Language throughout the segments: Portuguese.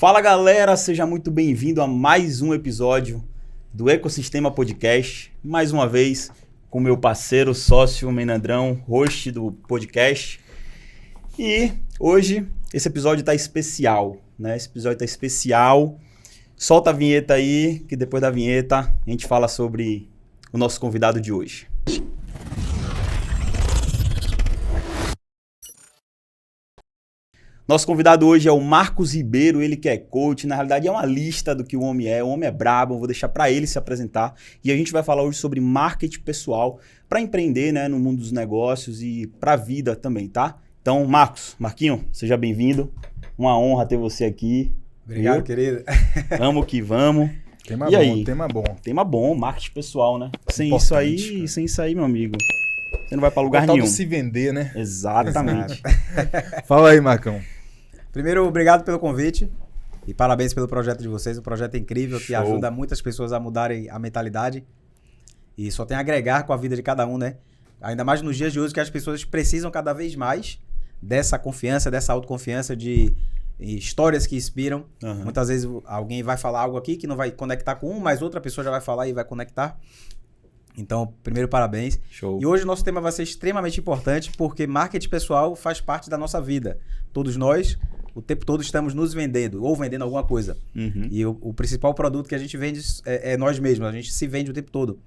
Fala galera, seja muito bem-vindo a mais um episódio do Ecosistema Podcast. Mais uma vez com meu parceiro, sócio Menandrão, host do podcast. E hoje esse episódio tá especial, né? Esse episódio tá especial. Solta a vinheta aí, que depois da vinheta a gente fala sobre o nosso convidado de hoje. Nosso convidado hoje é o Marcos Ribeiro, ele que é coach, na realidade é uma lista do que o homem é brabo, eu vou deixar para ele se apresentar e a gente vai falar hoje sobre marketing pessoal para empreender, né, no mundo dos negócios e para a vida também, tá? Então, Marquinho, seja bem-vindo, uma honra ter você aqui. Obrigado, querido. Vamos que vamos. Tema e bom, aí? Tema bom. Marketing pessoal, né? Sem Importante, isso aí, meu amigo, você não vai para lugar o tal nenhum. do se vender, né? Exatamente. Fala aí, Marcão. Primeiro, obrigado pelo convite e parabéns pelo projeto de vocês. Um projeto incrível que ajuda muitas pessoas a mudarem a mentalidade e só tem a agregar com a vida de cada um, né? Ainda mais nos dias de hoje que as pessoas precisam cada vez mais dessa confiança, dessa autoconfiança, de histórias que inspiram. Uhum. Muitas vezes alguém vai falar algo aqui que não vai conectar com um, mas outra pessoa já vai falar e vai conectar. Então, primeiro, parabéns. Show. E hoje o nosso tema vai ser extremamente importante porque marketing pessoal faz parte da nossa vida. Todos nós, o tempo todo, estamos nos vendendo ou vendendo alguma coisa. Uhum. E o principal produto que a gente vende é nós mesmos. A gente se vende o tempo todo.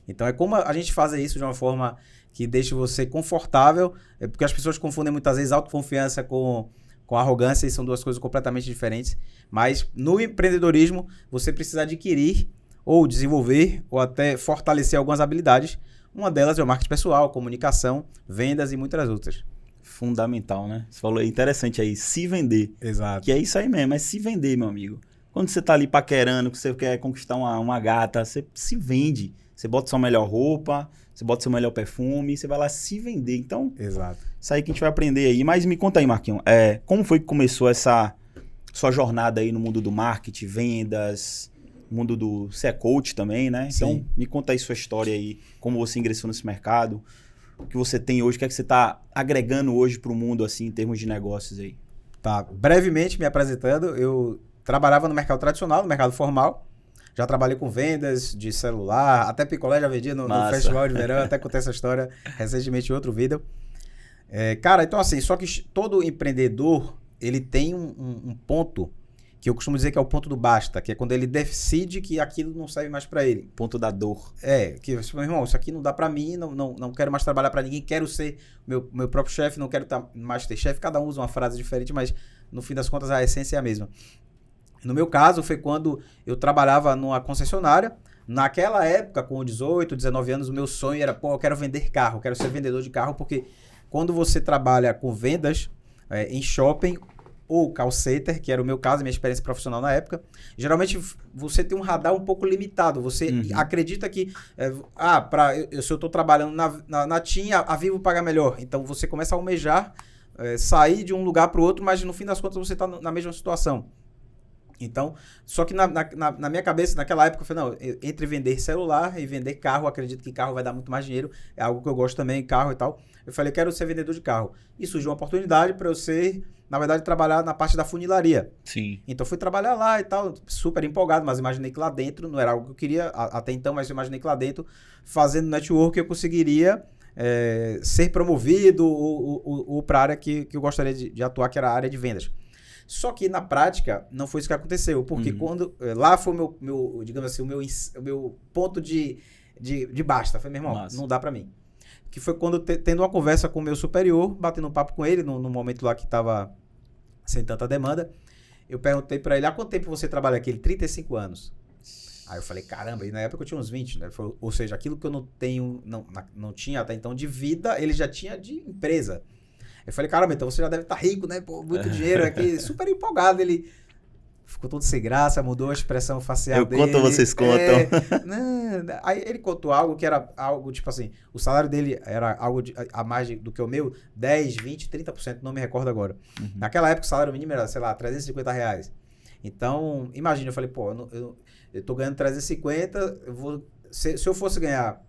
Então, é como a gente fazer isso de uma forma que deixe você confortável, porque as pessoas confundem muitas vezes autoconfiança com arrogância e são duas coisas completamente diferentes. Mas no empreendedorismo, você precisa adquirir ou desenvolver ou até fortalecer algumas habilidades. Uma delas é o marketing pessoal, comunicação, vendas e muitas outras. Fundamental, né? Você falou, é interessante aí, se vender. Exato. Que é isso aí mesmo, é se vender, meu amigo. Quando você tá ali paquerando, que você quer conquistar uma gata, você se vende. Você bota sua melhor roupa, você bota seu melhor perfume, você vai lá se vender. Então, Exato. Isso aí que a gente vai aprender aí. Mas me conta aí, Marquinhos, como foi que começou essa sua jornada aí no mundo do marketing, vendas, mundo do... Você é coach também, né? Sim. Então, me conta aí sua história aí, como você ingressou nesse mercado, o que você tem hoje, o que é que você está agregando hoje para o mundo, assim, em termos de negócios aí. Tá, brevemente me apresentando, eu trabalhava no mercado tradicional, no mercado formal. Já trabalhei com vendas de celular, até picolé já vendi no festival de verão, até contei essa história recentemente em outro vídeo. Cara, então assim, só que todo empreendedor, ele tem um ponto que eu costumo dizer que é o ponto do basta, que é quando ele decide que aquilo não serve mais para ele. Ponto da dor. Que, meu irmão, isso aqui não dá para mim, não quero mais trabalhar para ninguém, quero ser meu próprio chefe, não quero estar mais ter chefe. Cada um usa uma frase diferente, mas no fim das contas a essência é a mesma. No meu caso, foi quando eu trabalhava numa concessionária. Naquela época, com 18, 19 anos, o meu sonho era, eu quero vender carro, eu quero ser vendedor de carro, porque quando você trabalha com vendas em shopping ou call center, que era o meu caso, minha experiência profissional na época, geralmente você tem um radar um pouco limitado. Você acredita que, se eu estou trabalhando na TIM, a Vivo paga melhor. Então, você começa a almejar sair de um lugar para o outro, mas no fim das contas você está na mesma situação. Então, só que na minha cabeça, naquela época, eu falei, não, entre vender celular e vender carro, acredito que carro vai dar muito mais dinheiro, é algo que eu gosto também, carro e tal. Eu falei, quero ser vendedor de carro. E surgiu uma oportunidade para eu ser, na verdade, trabalhar na parte da funilaria. Sim. Então, fui trabalhar lá e tal, super empolgado, mas imaginei que lá dentro, não era algo que eu queria até então, mas eu imaginei que lá dentro, fazendo network, eu conseguiria ser promovido ou para a área que eu gostaria de atuar, que era a área de vendas. Só que na prática não foi isso que aconteceu, porque quando lá foi o meu, digamos assim, o meu ponto de basta. Falei, meu irmão, Massa. Não dá pra mim. Que foi quando tendo uma conversa com o meu superior, batendo um papo com ele, no momento lá que tava sem tanta demanda, eu perguntei pra ele, há quanto tempo você trabalha aqui? Ele, 35 anos. Aí eu falei, caramba, e na época eu tinha uns 20, né? Ou seja, aquilo que eu não tinha até então de vida, ele já tinha de empresa. Eu falei, caramba, então você já deve estar rico, né? Pô, muito dinheiro aqui, super empolgado. Ele ficou todo sem graça, mudou a expressão facial dele. Eu conto, vocês contam. Aí ele contou algo que era algo, tipo assim, o salário dele era algo a mais do que o meu, 10, 20, 30%, não me recordo agora. Naquela época o salário mínimo era, sei lá, R$350. Então, imagina, eu falei, pô, eu tô ganhando 350, se eu fosse ganhar,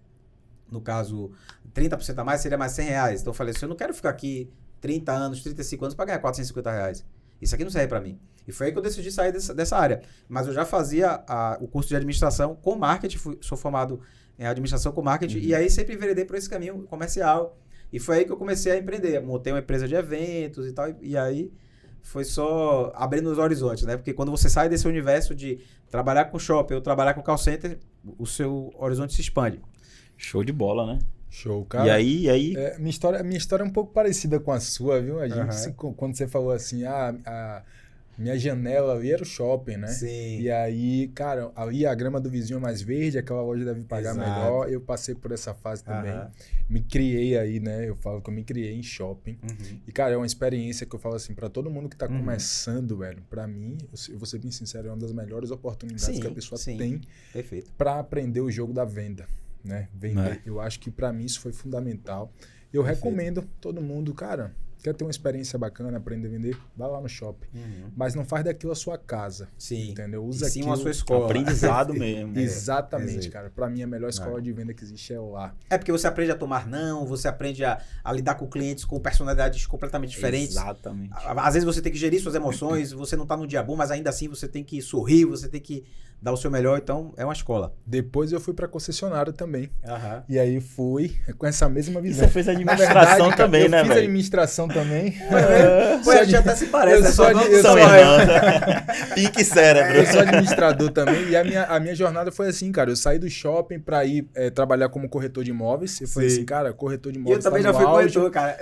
no caso, 30% a mais, seria mais R$100. Então eu falei, eu não quero ficar aqui 30 anos, 35 anos para ganhar R$450. Isso aqui não serve para mim. E foi aí que eu decidi sair dessa área. Mas eu já fazia o curso de administração com marketing, sou formado em administração com marketing, e aí sempre enveredei por esse caminho comercial. E foi aí que eu comecei a empreender. Montei uma empresa de eventos e tal, e aí foi só abrindo os horizontes, né? Porque quando você sai desse universo de trabalhar com shopping ou trabalhar com call center, o seu horizonte se expande. Show de bola, né? Show, cara. E aí... Minha história é um pouco parecida com a sua, viu? A gente, quando você falou assim, a minha janela ali era o shopping, né? Sim. E aí, cara, ali a grama do vizinho é mais verde, aquela loja deve pagar melhor. Eu passei por essa fase também. Me criei aí, né? Eu falo que eu me criei em shopping. E, cara, é uma experiência que eu falo assim, pra todo mundo que tá começando, velho, pra mim, eu vou ser bem sincero, é uma das melhores oportunidades que a pessoa tem pra aprender o jogo da venda, né? Vender. Eu acho que pra mim isso foi fundamental. Eu recomendo todo mundo, cara... Quer ter uma experiência bacana, aprender a vender? Vai lá no shopping. Mas não faz daquilo a sua casa. Sim. Entendeu? Usa aquilo a sua escola. Aprendizado mesmo. Exatamente, cara. Pra mim, a melhor escola de venda que existe é lá. É porque você aprende a tomar não, você aprende a lidar com clientes com personalidades completamente diferentes. Exatamente. Às vezes você tem que gerir suas emoções, você não tá num dia bom, mas ainda assim você tem que sorrir, você tem que dar o seu melhor. Então, é uma escola. Depois eu fui pra concessionária também. E aí fui com essa mesma E visão. você fez administração também, né, velho? Eu fiz administração também. A gente até se parece. São irmãos. Pink cérebro. Eu sou administrador também. E a minha jornada foi assim, cara. Eu saí do shopping pra ir trabalhar como corretor de imóveis. Eu falei assim, cara, corretor de imóveis. E eu também já fui corretor, cara.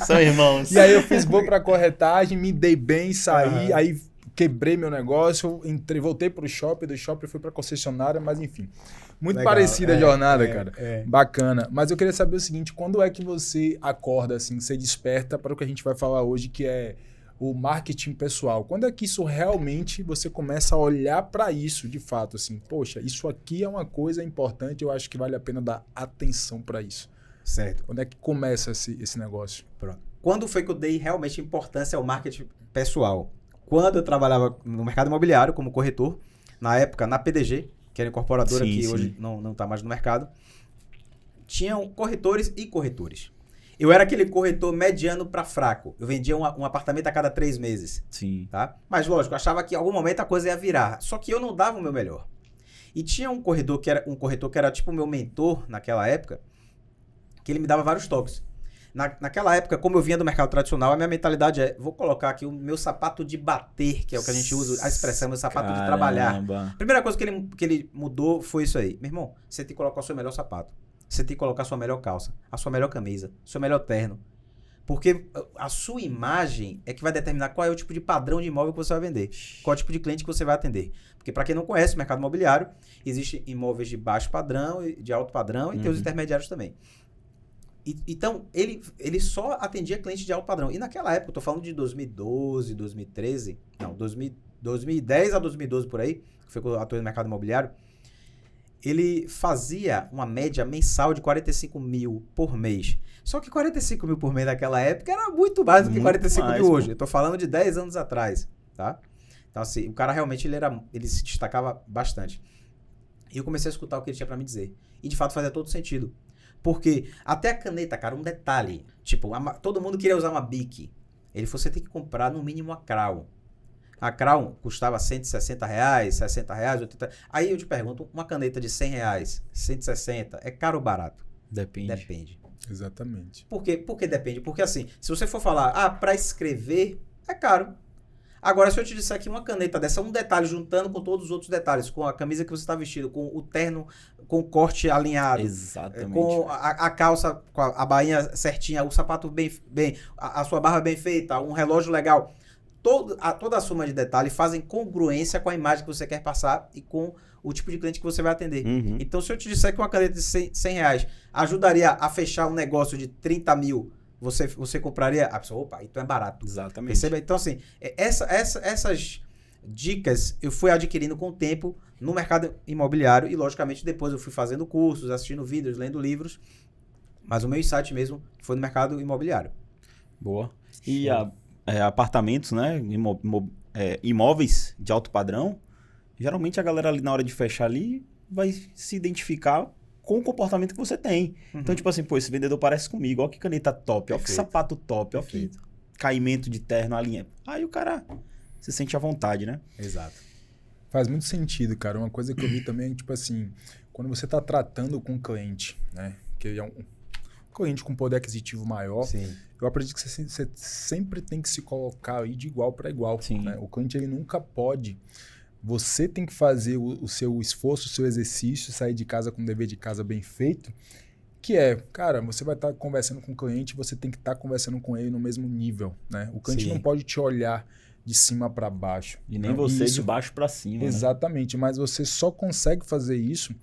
São irmãos. E aí eu fiz boa pra corretagem, me dei bem, saí. Aí quebrei meu negócio, voltei pro shopping, do shopping fui pra concessionária, mas enfim. Muito legal, parecida a jornada, cara. Bacana. Mas eu queria saber o seguinte, quando é que você acorda, assim, você desperta para o que a gente vai falar hoje, que é o marketing pessoal? Quando é que isso realmente você começa a olhar para isso, de fato, assim, poxa, isso aqui é uma coisa importante, eu acho que vale a pena dar atenção para isso. Certo. Quando é que começa esse negócio? Pronto. Quando foi que eu dei realmente importância ao marketing pessoal? Quando eu trabalhava no mercado imobiliário como corretor, na época na PDG, que era incorporadora que hoje não está mais no mercado, tinham corretores e corretores. Eu era aquele corretor mediano para fraco. Eu vendia um apartamento a cada 3 meses. Sim. Tá? Mas lógico, eu achava que em algum momento a coisa ia virar. Só que eu não dava o meu melhor. E tinha um corretor que era tipo o meu mentor naquela época, que ele me dava vários toques. Naquela época, como eu vinha do mercado tradicional, a minha mentalidade vou colocar aqui o meu sapato de bater, que é o que a gente usa, a expressão, meu sapato de trabalhar. A primeira coisa que ele mudou foi isso aí. Meu irmão, você tem que colocar o seu melhor sapato. Você tem que colocar a sua melhor calça, a sua melhor camisa, o seu melhor terno. Porque a sua imagem é que vai determinar qual é o tipo de padrão de imóvel que você vai vender. Qual é o tipo de cliente que você vai atender. Porque para quem não conhece o mercado imobiliário, existem imóveis de baixo padrão, de alto padrão e tem os intermediários também. Então, ele só atendia cliente de alto padrão. E naquela época, eu tô falando de 2012, 2013, não, 2010 a 2012 por aí, que foi quando eu atuei no mercado imobiliário, ele fazia uma média mensal de 45 mil por mês. Só que 45 mil por mês naquela época era muito mais do que 45 mil hoje. Eu tô falando de 10 anos atrás, tá? Então, assim, o cara realmente, ele se destacava bastante. E eu comecei a escutar o que ele tinha pra me dizer. E, de fato, fazia todo sentido. Porque até a caneta, cara, um detalhe. Tipo, todo mundo queria usar uma Bic. Ele falou, você tem que comprar no mínimo a Crown. A Crown custava R$160, R$60, 80. Aí eu te pergunto, uma caneta de R$100, 160, é caro ou barato? Depende. Exatamente. Por quê? Porque depende. Porque assim, se você for falar, para escrever, é caro. Agora, se eu te disser aqui uma caneta dessa, um detalhe juntando com todos os outros detalhes, com a camisa que você está vestido, com o terno, com o corte alinhado, exatamente, com a calça, com a bainha certinha, o sapato bem a sua barba bem feita, um relógio legal, toda a soma de detalhes fazem congruência com a imagem que você quer passar e com o tipo de cliente que você vai atender. Então, se eu te disser que uma caneta de R$100 ajudaria a fechar um negócio de 30 mil, você compraria? A pessoa, opa, então é barato. Exatamente. Perceba? Então, assim, essas dicas eu fui adquirindo com o tempo no mercado imobiliário e, logicamente, depois eu fui fazendo cursos, assistindo vídeos, lendo livros, mas o meu insight mesmo foi no mercado imobiliário. Boa. E apartamentos, né? Imóveis de alto padrão, geralmente a galera ali na hora de fechar ali vai se identificar com o comportamento que você tem. Então, tipo assim, esse vendedor parece comigo, ó que caneta top, ó que sapato top, ó que caimento de terno, a linha. Aí o cara se sente à vontade, né? Exato. Faz muito sentido, cara. Uma coisa que eu vi também é, tipo assim, quando você está tratando com um cliente, né? Que é um cliente com poder aquisitivo maior, Sim. eu aprendi que você sempre tem que se colocar aí de igual para igual. Sim. Né? O cliente, ele nunca pode... Você tem que fazer o seu esforço, o seu exercício, sair de casa com um dever de casa bem feito, que é, cara, você vai estar conversando com o cliente, você tem que estar conversando com ele no mesmo nível, né? O cliente não pode te olhar de cima para baixo. E nem você de baixo para cima. Exatamente, né? Mas você só consegue fazer isso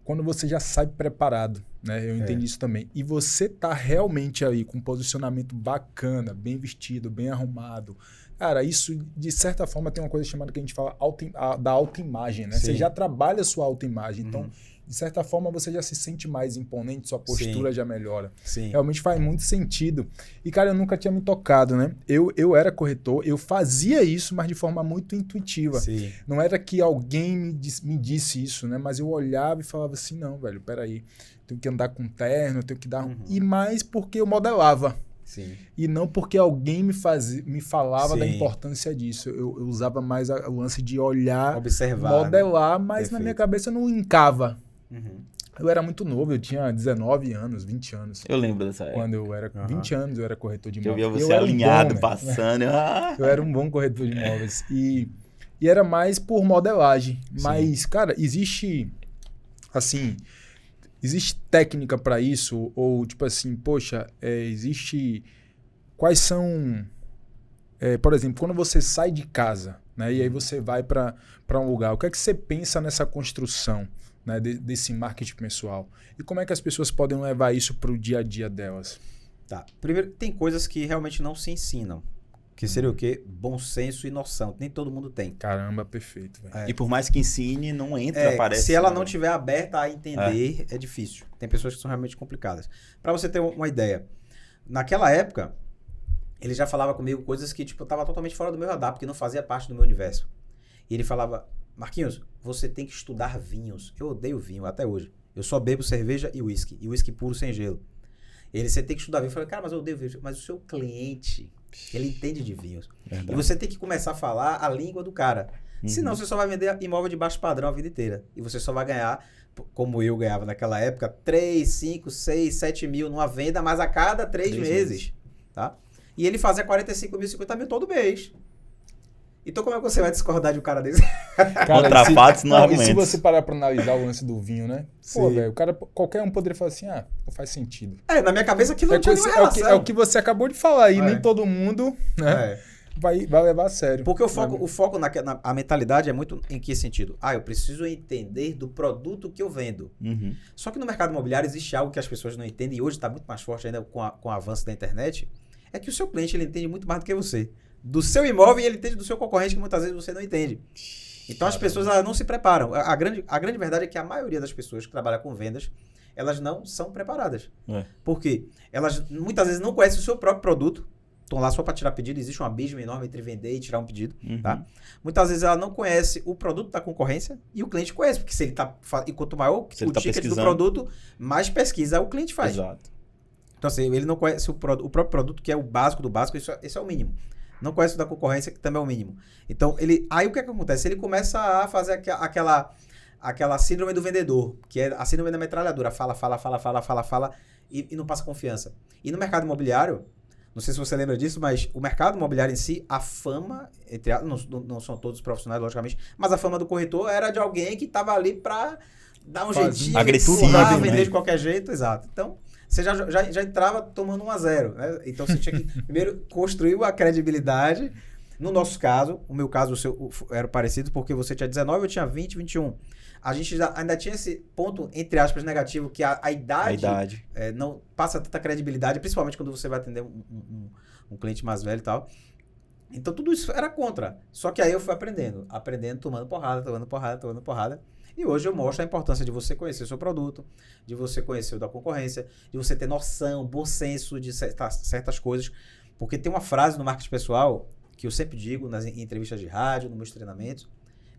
quando você já sai preparado, né? Eu entendi isso também. E você tá realmente aí com um posicionamento bacana, bem vestido, bem arrumado. Cara, isso, de certa forma, tem uma coisa chamada que a gente fala da autoimagem, né? Sim. Você já trabalha a sua autoimagem. Então, de certa forma, você já se sente mais imponente, sua postura já melhora. Sim. Realmente faz muito sentido. E, cara, eu nunca tinha me tocado, né? Eu era corretor, eu fazia isso, mas de forma muito intuitiva. Sim. Não era que alguém me disse isso, né? Mas eu olhava e falava assim, não, velho, peraí. Tenho que andar com terno, tenho que dar... E mais porque eu modelava. Sim. E não porque alguém me falava Sim. da importância disso. Eu usava mais o lance de olhar, observar, modelar, né? mas Perfeito. na minha cabeça não linkava. Uhum. Eu era muito novo, eu tinha 19 anos, 20 anos. Eu lembro dessa época. Quando eu era 20 anos, eu era corretor de imóveis. Eu via você alinhado, passando. Eu era um bom corretor de imóveis. E era mais por modelagem. Sim. Mas, cara, existe técnica para isso? Ou, tipo assim, poxa, existe... Quais são... por exemplo, quando você sai de casa, né, e aí você vai para um lugar, o que é que você pensa nessa construção, né, desse marketing pessoal? E como é que as pessoas podem levar isso para o dia a dia delas? Tá. Primeiro, tem coisas que realmente não se ensinam. Que seria o quê? Bom senso e noção. Nem todo mundo tem. Caramba, perfeito. E por mais que ensine, não entra, parece. Se ela não estiver aberta a entender, é difícil. Tem pessoas que são realmente complicadas. Para você ter uma ideia, naquela época, ele já falava comigo coisas que tipo, eu estava totalmente fora do meu radar, porque não fazia parte do meu universo. E ele falava, Marquinhos, você tem que estudar vinhos. Eu odeio vinho até hoje. Eu só bebo cerveja e uísque puro sem gelo. Você tem que estudar vinho. Eu falei, cara, mas eu odeio vinho. Mas o seu cliente... Ele entende de vinhos. Verdade. E você tem que começar a falar a língua do cara. Senão você só vai vender imóvel de baixo padrão a vida inteira. E você só vai ganhar, como eu ganhava naquela época, 3, 5, 6, 7 mil numa venda, mas a cada 3 meses. Tá? E ele fazia 45 mil, 50 mil todo mês. Então como é que você vai discordar de um cara desse? Contra fatos, não argumentos. E se você parar para analisar o lance do vinho, né? Pô, velho, qualquer um poderia falar assim, não faz sentido. Na minha cabeça aquilo não tinha nenhuma relação. É o que você acabou de falar aí, nem todo mundo, né, vai levar a sério. Porque o foco a mentalidade é muito em que sentido? Eu preciso entender do produto que eu vendo. Só que no mercado imobiliário existe algo que as pessoas não entendem, e hoje está muito mais forte ainda com o avanço da internet, é que o seu cliente ele entende muito mais do que você. Do seu imóvel e ele entende do seu concorrente, que muitas vezes você não entende. Então as pessoas elas não se preparam. A grande verdade é que a maioria das pessoas que trabalham com vendas, elas não são preparadas. Por quê? Elas muitas vezes não conhecem o seu próprio produto, estão lá só para tirar pedido, existe um abismo enorme entre vender e tirar um pedido. Tá? Muitas vezes ela não conhece o produto da concorrência e o cliente conhece, porque se ele tá, e quanto maior o ticket do produto, mais pesquisa o cliente faz. Exato. Então assim, ele não conhece o próprio produto, que é o básico do básico, esse é o mínimo. Não conhece o da concorrência, que também é o mínimo. Então, aí o que é que acontece? Ele começa a fazer aquela síndrome do vendedor, que é a síndrome da metralhadora. Fala, e não passa confiança. E no mercado imobiliário, não sei se você lembra disso, mas o mercado imobiliário em si, a fama, não são todos profissionais, logicamente, mas a fama do corretor era de alguém que estava ali para dar um jeitinho, agressivo, vender de qualquer jeito, exao. Então... Você já entrava tomando 1-0, né? Então você tinha que primeiro construir a credibilidade. No nosso caso, o meu caso, o seu era parecido porque você tinha 19, eu tinha 20, 21. A gente ainda tinha esse ponto, entre aspas, negativo, que a idade não passa tanta credibilidade, principalmente quando você vai atender um cliente mais velho e tal. Então tudo isso era contra. Só que aí eu fui aprendendo, tomando porrada. E hoje eu mostro a importância de você conhecer o seu produto, de você conhecer o da concorrência, de você ter noção, bom senso de certas coisas. Porque tem uma frase no marketing pessoal que eu sempre digo nas entrevistas de rádio, nos meus treinamentos,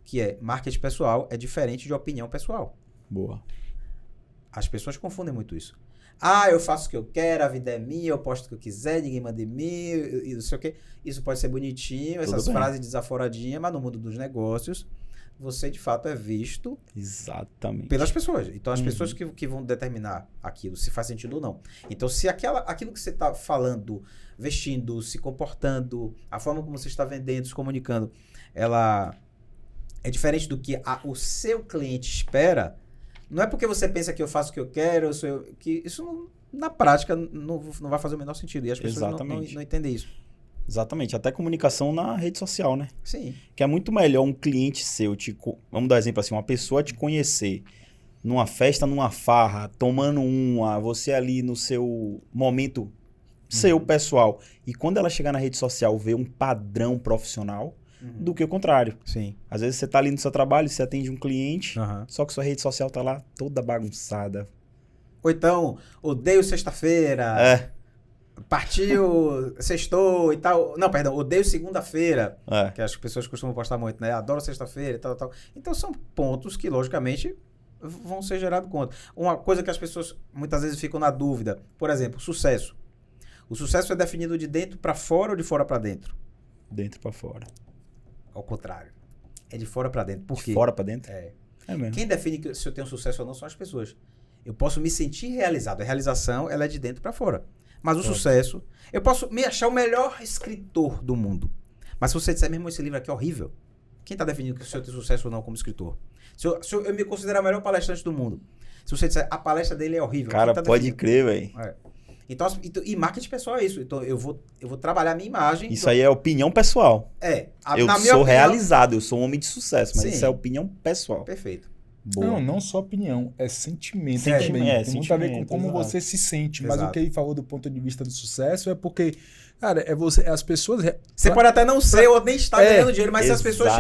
que é: marketing pessoal é diferente de opinião pessoal. Boa. As pessoas confundem muito isso. eu faço o que eu quero, a vida é minha, eu posto o que eu quiser, ninguém manda em mim, e não sei o quê. Isso pode ser bonitinho, essas frases desaforadinhas, mas no mundo dos negócios, você de fato é visto pelas pessoas. Então, as pessoas que vão determinar aquilo, se faz sentido ou não. Então, se aquilo que você está falando, vestindo, se comportando, a forma como você está vendendo, se comunicando, ela é diferente do que o seu cliente espera, não é porque você pensa que eu faço o que eu quero, que isso na prática não vai fazer o menor sentido. E as pessoas não entendem isso. Exatamente, até comunicação na rede social, né? Sim. Que é muito melhor um cliente seu, vamos dar um exemplo assim, uma pessoa te conhecer numa festa, numa farra, tomando você ali no seu momento seu pessoal, e quando ela chegar na rede social ver um padrão profissional, do que o contrário. Sim. Às vezes você tá ali no seu trabalho, você atende um cliente, só que sua rede social tá lá toda bagunçada. Ou então, odeio sexta-feira. Partiu, sextou e tal. Não, perdão, odeio segunda-feira. Que as pessoas costumam postar muito, né? Adoro sexta-feira e tal. Então são pontos que, logicamente, vão ser gerados contra. Uma coisa que as pessoas muitas vezes ficam na dúvida, por exemplo, sucesso. O sucesso é definido de dentro para fora ou de fora para dentro? Dentro para fora. Ao contrário. É de fora para dentro. Por quê? De fora para dentro? É mesmo. Quem define se eu tenho sucesso ou não são as pessoas. Eu posso me sentir realizado. A realização, ela é de dentro para fora. Mas o sucesso... Eu posso me achar o melhor escritor do mundo. Mas se você disser, mesmo esse livro aqui é horrível, quem está definindo se eu tenho sucesso ou não como escritor? Se eu me considerar o melhor palestrante do mundo, se você disser, a palestra dele é horrível... Cara, pode crer, velho. Então, e marketing pessoal é isso. Então, eu vou trabalhar a minha imagem... Isso aí é opinião pessoal. Eu sou realizado, eu sou um homem de sucesso, mas Sim. Isso é opinião pessoal. Perfeito. Boa. Não só opinião, é sentimento. Tem muito a ver com como você se sente. Mas o que ele falou do ponto de vista do sucesso é porque, cara, as pessoas... Você pode até não ser ou nem estar ganhando dinheiro, mas se as pessoas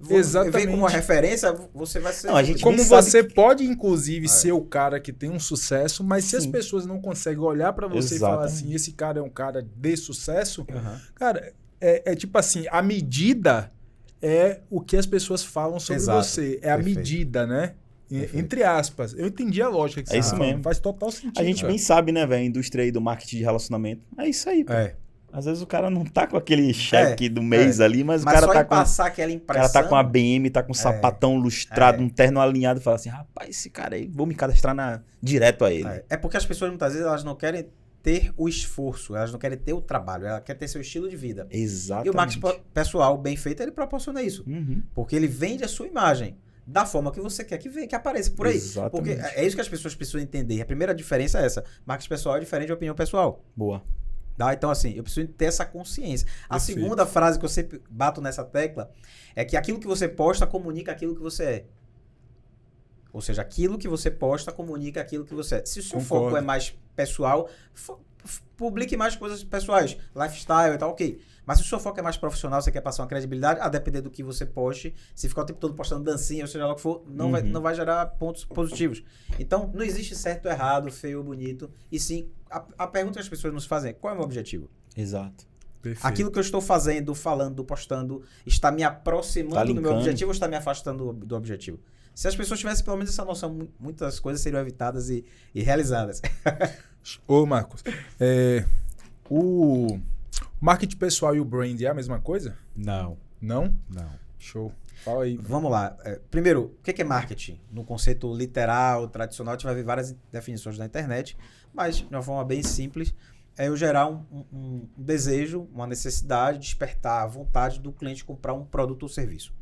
veem como uma referência, você vai ser... Como você pode, inclusive, ser o cara que tem um sucesso, mas se as pessoas não conseguem olhar pra você e falar assim, esse cara é um cara de sucesso, cara, é tipo assim, a medida... é o que as pessoas falam sobre você. É a medida, né? Entre aspas. Eu entendi a lógica que você isso mesmo. Faz total sentido. A gente bem sabe, né, velho? A indústria aí do marketing de relacionamento. É isso aí, pô. Às vezes o cara não tá com aquele cheque do mês ali, mas o cara tá com... passar aquela impressão... O cara tá com a BM, tá com um sapatão lustrado, um terno alinhado e fala assim, rapaz, esse cara aí, vou me cadastrar direto a ele. É porque as pessoas muitas vezes elas não querem ter o esforço, elas não querem ter o trabalho, ela quer ter seu estilo de vida. Exatamente. E o marketing pessoal bem feito, ele proporciona isso. Porque ele vende a sua imagem da forma que você quer que apareça por aí. Exatamente. Porque é isso que as pessoas precisam entender. A primeira diferença é essa. Marketing pessoal é diferente de opinião pessoal. Boa. Então, assim, eu preciso ter essa consciência. A segunda frase que eu sempre bato nessa tecla é que aquilo que você posta comunica aquilo que você é. Ou seja, aquilo que você posta comunica aquilo que você é. Se o seu foco é mais pessoal, publique mais coisas pessoais, lifestyle e tal, ok. Mas se o seu foco é mais profissional, você quer passar uma credibilidade, a depender do que você poste, se ficar o tempo todo postando dancinha, ou seja lá o que for, não vai gerar pontos positivos. Então, não existe certo ou errado, feio ou bonito, e sim, a pergunta que as pessoas nos fazem é, qual é o meu objetivo? Exato. Perfeito. Aquilo que eu estou fazendo, falando, postando, está me aproximando do meu objetivo ou está me afastando do objetivo? Se as pessoas tivessem pelo menos essa noção, muitas coisas seriam evitadas e realizadas. Ô, Marcos, o marketing pessoal e o brand é a mesma coisa? Não. Não? Não. Show. Fala aí. Vamos lá. Primeiro, o que é marketing? No conceito literal, tradicional, a gente vai ver várias definições na internet, mas de uma forma bem simples, é eu gerar um desejo, uma necessidade, despertar a vontade do cliente comprar um produto ou serviço.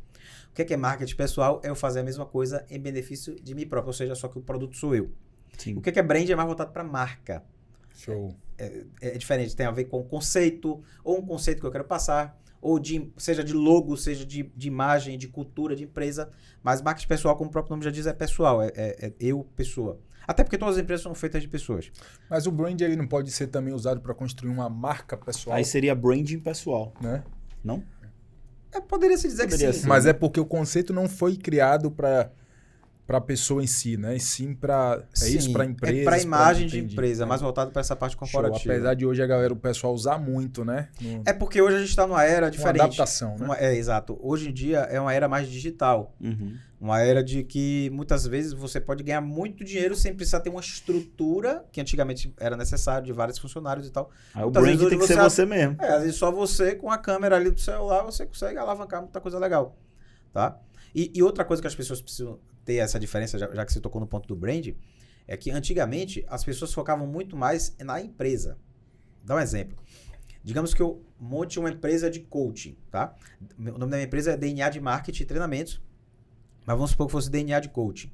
O que é marketing pessoal? É eu fazer a mesma coisa em benefício de mim próprio, ou seja, só que o produto sou eu. Sim. O que é brand? É mais voltado para marca. Show. É diferente, tem a ver com conceito, ou um conceito que eu quero passar, ou seja de logo, seja de imagem, de cultura, de empresa. Mas marketing pessoal, como o próprio nome já diz, é pessoal, é eu, pessoa. Até porque todas as empresas são feitas de pessoas. Mas o brand ele não pode ser também usado para construir uma marca pessoal? Aí seria branding pessoal. Né? Não? Poderia se dizer que sim. Mas é porque o conceito não foi criado para para a pessoa em si, né? E sim para isso para empresa. É para imagem de empresa, mais voltado para essa parte corporativa. Show. Apesar de hoje o pessoal usar muito, né? É porque hoje a gente está numa era diferente. Uma adaptação, né? Exato. Hoje em dia é uma era mais digital. Uma era de que muitas vezes você pode ganhar muito dinheiro sem precisar ter uma estrutura que antigamente era necessário de vários funcionários e tal. O brand tem que ser você mesmo. Às vezes só você com a câmera ali do celular você consegue alavancar muita coisa legal, tá? E outra coisa que as pessoas precisam ter essa diferença, já que você tocou no ponto do brand, é que antigamente as pessoas focavam muito mais na empresa. Dá um exemplo. Digamos que eu monte uma empresa de coaching, tá? O nome da minha empresa é DNA de Marketing e Treinamentos, mas vamos supor que fosse DNA de Coaching.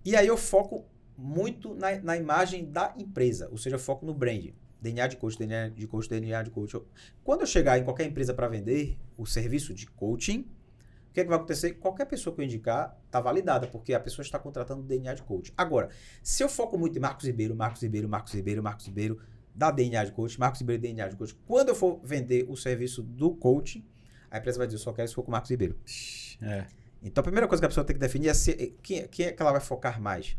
E aí eu foco muito na imagem da empresa, ou seja, eu foco no brand. DNA de coach, DNA de coach, DNA de coach. Quando eu chegar em qualquer empresa para vender o serviço de coaching, o que vai acontecer? Qualquer pessoa que eu indicar está validada, porque a pessoa está contratando DNA de coach. Agora, se eu foco muito em Marcos Ribeiro, da DNA de coach, Marcos Ribeiro, DNA de coach, quando eu for vender o serviço do coaching, a empresa vai dizer, eu só quero se for com o Marcos Ribeiro. Então, a primeira coisa que a pessoa tem que definir é quem é que ela vai focar mais.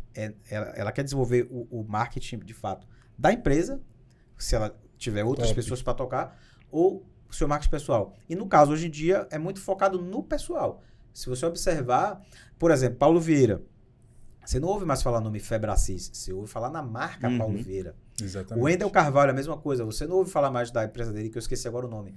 Ela quer desenvolver o marketing, de fato, da empresa, se ela tiver outras pessoas para tocar, ou o seu marketing pessoal. E no caso, hoje em dia, é muito focado no pessoal. Se você observar, por exemplo, Paulo Vieira. Você não ouve mais falar no nome Febracis, você ouve falar na marca Paulo Vieira. Exatamente. O Wendel Carvalho, a mesma coisa. Você não ouve falar mais da empresa dele, que eu esqueci agora o nome.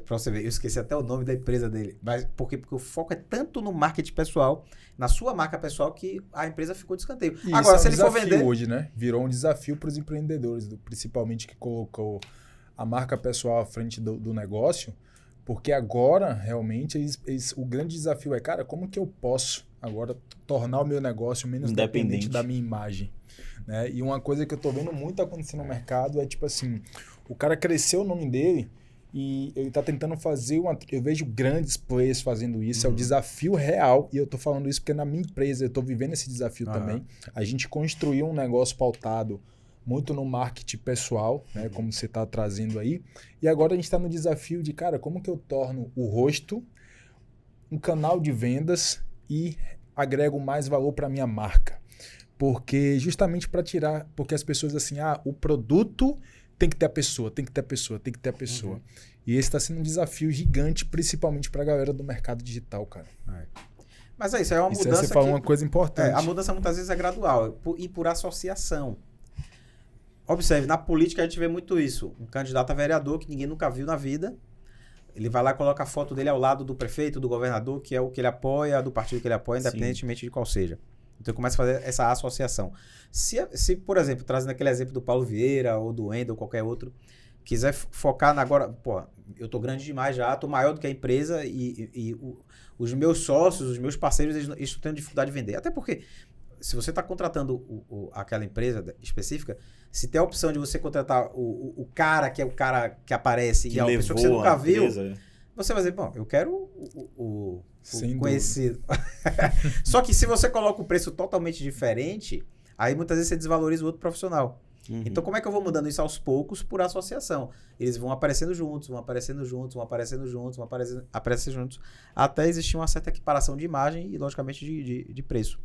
Pra você ver, eu esqueci até o nome da empresa dele. Mas por quê? Porque o foco é tanto no marketing pessoal, na sua marca pessoal, que a empresa ficou de escanteio. E agora, se ele for vender hoje, né? Virou um desafio para os empreendedores, principalmente que colocou a marca pessoal à frente do negócio, porque agora, realmente, o grande desafio é, cara, como que eu posso agora tornar o meu negócio menos dependente da minha imagem? Né? E uma coisa que eu tô vendo muito acontecer no mercado é, tipo assim, o cara cresceu o nome dele e ele tá tentando fazer eu vejo grandes players fazendo isso, é o desafio real, e eu tô falando isso porque na minha empresa eu tô vivendo esse desafio também. A gente construiu um negócio pautado muito no marketing pessoal, né, como você está trazendo aí. E agora a gente está no desafio de, cara, como que eu torno o rosto um canal de vendas e agrego mais valor para minha marca? Porque justamente para tirar, porque as pessoas assim, o produto tem que ter a pessoa, tem que ter a pessoa, tem que ter a pessoa. E esse está sendo um desafio gigante, principalmente para a galera do mercado digital, cara. Mas é isso, é uma mudança. Você falou uma coisa importante. A mudança muitas vezes é gradual e por associação. Observe, na política a gente vê muito isso. Um candidato a vereador que ninguém nunca viu na vida, ele vai lá e coloca a foto dele ao lado do prefeito, do governador, que é o que ele apoia, do partido que ele apoia, independentemente de qual seja. Então começa a fazer essa associação. Se, por exemplo, trazendo aquele exemplo do Paulo Vieira ou do Wendel ou qualquer outro, quiser focar agora, eu tô grande demais já, tô maior do que a empresa e os meus sócios, os meus parceiros, eles estão tendo dificuldade de vender. Até porque, se você está contratando aquela empresa específica, se tem a opção de você contratar o cara que é o cara que aparece e é uma pessoa que você nunca viu, você vai dizer, bom, eu quero o conhecido. Só que se você coloca um preço totalmente diferente, aí muitas vezes você desvaloriza o outro profissional. Então, como é que eu vou mudando isso aos poucos por associação? Eles vão aparecendo juntos, aparecendo juntos, até existir uma certa equiparação de imagem e, logicamente, de preço.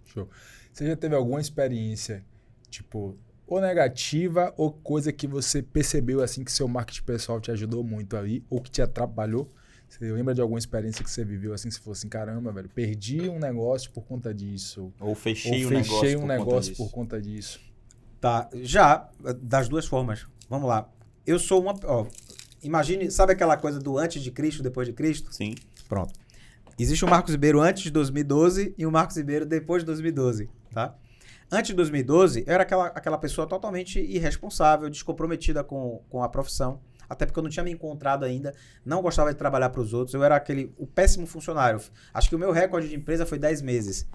Show. Você já teve alguma experiência, tipo, ou negativa, ou coisa que você percebeu assim que seu marketing pessoal te ajudou muito ali, ou que te atrapalhou? Você lembra de alguma experiência que você viveu assim, se fosse assim, caramba, velho, perdi um negócio por conta disso. Ou fechei um negócio por conta disso. Tá, já, das duas formas. Vamos lá. Eu sou imagine, sabe aquela coisa do antes de Cristo, depois de Cristo? Sim. Pronto. Existe o Marcos Ribeiro antes de 2012 e o Marcos Ribeiro depois de 2012, tá? Antes de 2012, eu era aquela pessoa totalmente irresponsável, descomprometida com a profissão, até porque eu não tinha me encontrado ainda, não gostava de trabalhar para os outros, eu era o péssimo funcionário. Acho que o meu recorde de empresa foi 10 meses.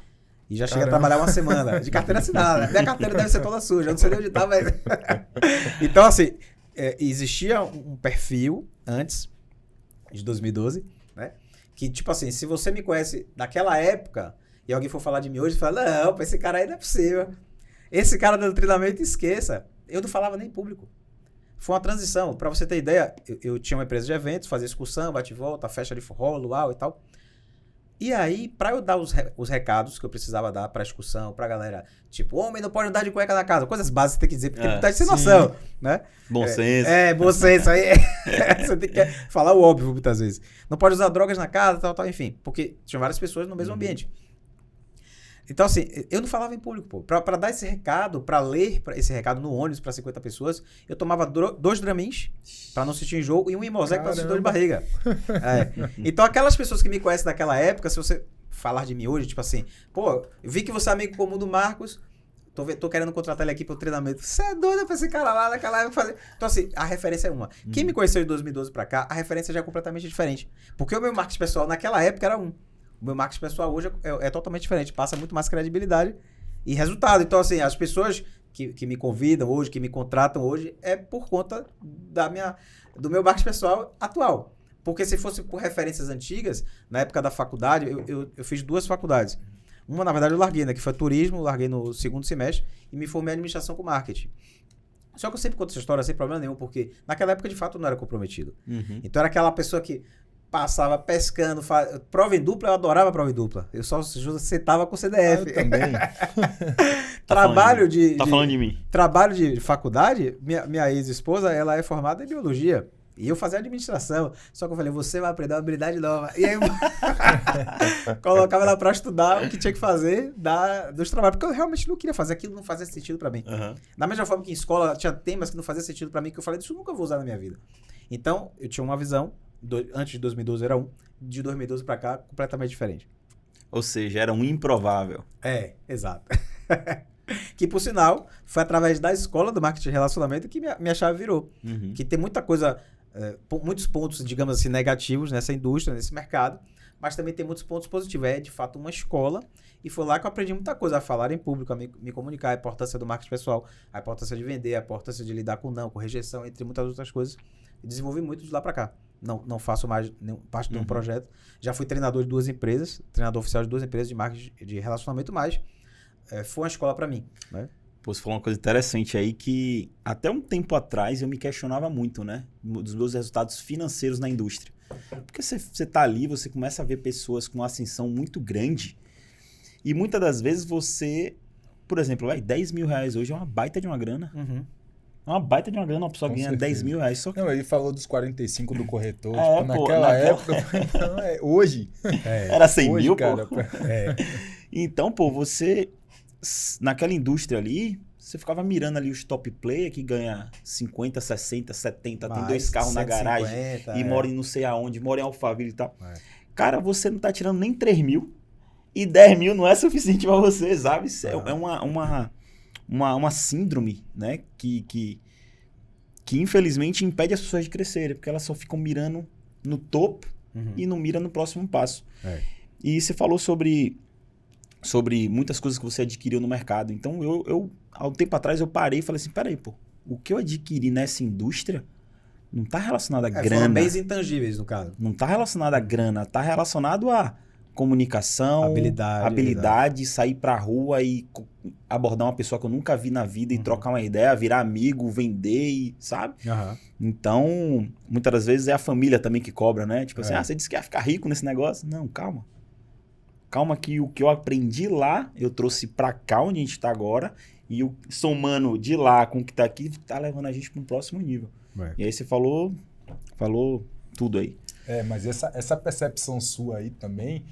E já cheguei a trabalhar uma semana, de carteira assinada. Minha carteira deve ser toda suja, eu não sei nem onde tá, mas... Então, assim, existia um perfil antes de 2012, né? Que, tipo assim, se você me conhece daquela época e alguém for falar de mim hoje, fala, não, esse cara aí não é possível. Esse cara dando treinamento, esqueça. Eu não falava nem público. Foi uma transição. Pra você ter ideia, eu tinha uma empresa de eventos, fazia excursão, bate e volta, festa de forró, luau e tal. E aí, pra eu dar os recados que eu precisava dar pra excursão, pra galera, tipo, homem não pode andar de cueca na casa, coisas básicas que você tem que dizer, porque tem muita gente sem noção, né? Bom senso. Bom senso, aí você tem que falar o óbvio muitas vezes. Não pode usar drogas na casa, tal, enfim, porque tinha várias pessoas no mesmo ambiente. Então, assim, eu não falava em público, pô. Pra dar esse recado, pra ler esse recado no ônibus pra 50 pessoas, eu tomava 2 Dramins pra não sentir enjoo e um Imosec pra não sentir dor de barriga. Então, aquelas pessoas que me conhecem daquela época, se você falar de mim hoje, tipo assim, pô, eu vi que você é amigo comum do Marcos, tô querendo contratar ele aqui pro treinamento. Você é doido pra esse cara lá naquela época fazer. Então, assim, a referência é uma. Quem me conheceu de 2012 pra cá, a referência já é completamente diferente. Porque o meu marketing pessoal naquela época era um. O meu marketing pessoal hoje é totalmente diferente. Passa muito mais credibilidade e resultado. Então, assim, as pessoas que me convidam hoje, que me contratam hoje, é por conta do meu marketing pessoal atual. Porque se fosse por referências antigas, na época da faculdade, eu fiz 2 faculdades. Uma, na verdade, eu larguei, né? Que foi turismo, larguei no 2º semestre e me formei em administração com marketing. Só que eu sempre conto essa história sem problema nenhum, porque naquela época, de fato, eu não era comprometido. Então, era aquela pessoa que passava pescando, prova em dupla, eu adorava prova em dupla. Eu só sentava com o CDF. Eu também. Tá falando de mim. Trabalho de faculdade, minha ex-esposa, ela é formada em biologia. E eu fazia administração. Só que eu falei, você vai aprender uma habilidade nova. E aí eu colocava ela pra estudar o que tinha que fazer dos trabalhos. Porque eu realmente não queria fazer aquilo, não fazia sentido pra mim. Da mesma forma que em escola tinha temas que não faziam sentido pra mim, que eu falei, isso eu nunca vou usar na minha vida. Então, eu tinha uma visão. Antes de 2012 era de 2012 pra cá, completamente diferente. Ou seja, era um improvável. Exato. Que, por sinal, foi através da escola do marketing de relacionamento que minha chave virou. Que tem muita coisa, muitos pontos, digamos assim, negativos nessa indústria, nesse mercado, mas também tem muitos pontos positivos. É, de fato, uma escola e foi lá que eu aprendi muita coisa, a falar em público, a me comunicar, a importância do marketing pessoal, a importância de vender, a importância de lidar com não, com rejeição, entre muitas outras coisas. E desenvolvi muito de lá pra cá. Não faço mais parte de um projeto. Já fui treinador de 2 empresas, treinador oficial de 2 empresas de marketing de relacionamento, mas foi uma escola para mim, né? Pô, você falou uma coisa interessante aí que até um tempo atrás eu me questionava muito, né? Dos meus resultados financeiros na indústria. Porque você tá ali, você começa a ver pessoas com uma ascensão muito grande e muitas das vezes você, por exemplo, 10 mil reais hoje é uma baita de uma grana. É uma baita de uma grana, uma pessoa ganha 10 mil reais. Só que... Não, ele falou dos 45 do corretor. Naquela época, hoje... Era 100 mil, cara, pô. Então, pô, você... Naquela indústria ali, você ficava mirando ali os top player que ganha 50, 60, 70, tem 2 carros 150, na garagem e mora em não sei aonde, mora em Alphaville e tal. Cara, você não tá tirando nem 3 mil e 10 mil não é suficiente pra você, sabe? É uma síndrome, né? Que infelizmente impede as pessoas de crescerem, porque elas só ficam mirando no topo e não miram no próximo passo. E você falou sobre muitas coisas que você adquiriu no mercado. Então, eu há um tempo atrás, eu parei e falei assim, peraí, pô, o que eu adquiri nessa indústria não está relacionado a grana. Foram bens intangíveis, no caso. Não está relacionado a grana, está relacionado a comunicação, habilidade, sair pra rua e abordar uma pessoa que eu nunca vi na vida e trocar uma ideia, virar amigo, vender, sabe? Então, muitas das vezes é a família também que cobra, né? Tipo assim, você disse que ia ficar rico nesse negócio? Não, calma. Calma que o que eu aprendi lá, eu trouxe pra cá onde a gente tá agora e somando de lá com o que tá aqui, tá levando a gente para um próximo nível. E aí você falou tudo aí. Mas essa percepção sua aí também,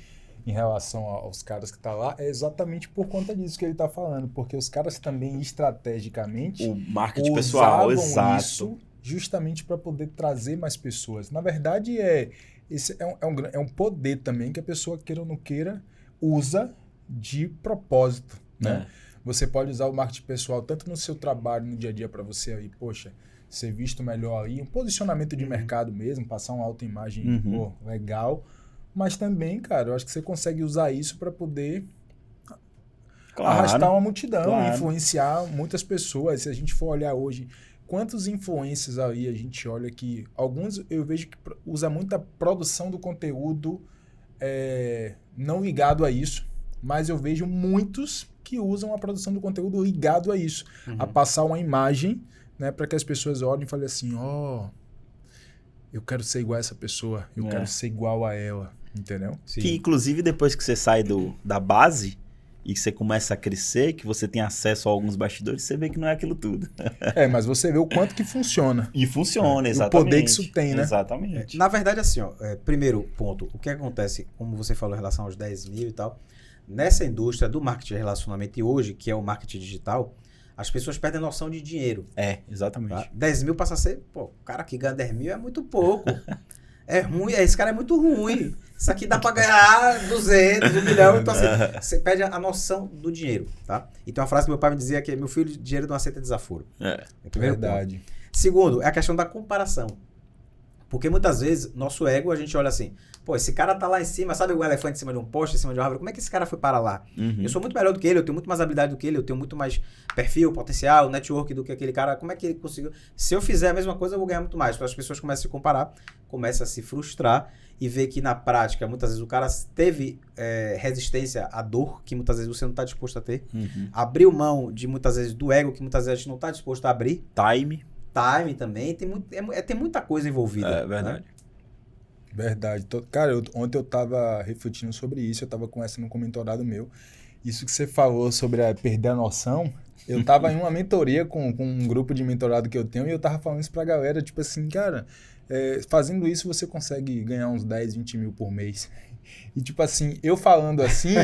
em relação aos caras que tá lá, é exatamente por conta disso que ele tá falando, porque os caras também estrategicamente o marketing pessoal, exato, isso justamente para poder trazer mais pessoas. Na verdade, esse é um poder também que a pessoa, queira ou não queira, usa de propósito, né? Você pode usar o marketing pessoal tanto no seu trabalho, no dia a dia, para você aí, poxa, ser visto melhor aí, um posicionamento de mercado mesmo, passar uma autoimagem legal, mas também, cara, eu acho que você consegue usar isso para poder arrastar uma multidão, influenciar muitas pessoas. Se a gente for olhar hoje, quantos influencers aí a gente olha que alguns eu vejo que usa muita produção do conteúdo não ligado a isso, mas eu vejo muitos que usam a produção do conteúdo ligado a isso, a passar uma imagem, né, para que as pessoas olhem e falem assim, eu quero ser igual a essa pessoa, eu quero ser igual a ela. Entendeu? Sim. Que, inclusive, depois que você sai da base e que você começa a crescer, que você tem acesso a alguns bastidores, você vê que não é aquilo tudo. Mas você vê o quanto que funciona. E funciona, E exatamente. o poder que isso tem, né? Exatamente. Na verdade, assim, ó, primeiro ponto, o que acontece, como você falou em relação aos 10 mil e tal, nessa indústria do marketing de relacionamento e hoje, que é o marketing digital, as pessoas perdem a noção de dinheiro. Exatamente. Tá? 10 mil passa a ser, o cara que ganha 10 mil é muito pouco. É ruim, esse cara é muito ruim. Isso aqui dá pra ganhar 200, 1 milhão. Então, assim, você perde a noção do dinheiro, tá? E tem uma frase que meu pai me dizia que meu filho, dinheiro não aceita desaforo. Primeiro Verdade. ponto. Segundo, é a questão da comparação. Porque muitas vezes, nosso ego, a gente olha assim, esse cara tá lá em cima, sabe o elefante em cima de um poste, em cima de uma árvore? Como é que esse cara foi para lá? Uhum. Eu sou muito melhor do que ele, eu tenho muito mais habilidade do que ele, eu tenho muito mais perfil, potencial, network do que aquele cara. Como é que ele conseguiu? Se eu fizer a mesma coisa, eu vou ganhar muito mais. Então as pessoas começam a se comparar, começam a se frustrar e ver que na prática, muitas vezes o cara teve resistência à dor, que muitas vezes você não está disposto a ter. Uhum. Abriu mão de muitas vezes do ego, que muitas vezes a gente não está disposto a abrir. Time também, tem muita coisa envolvida. É verdade. Né? Verdade. Cara, ontem eu tava refletindo sobre isso, eu tava conversando com um mentorado meu. Isso que você falou sobre perder a noção, eu tava em uma mentoria com um grupo de mentorado que eu tenho e eu tava falando isso pra galera, tipo assim, cara, fazendo isso você consegue ganhar uns 10, 20 mil por mês. E tipo assim, eu falando assim...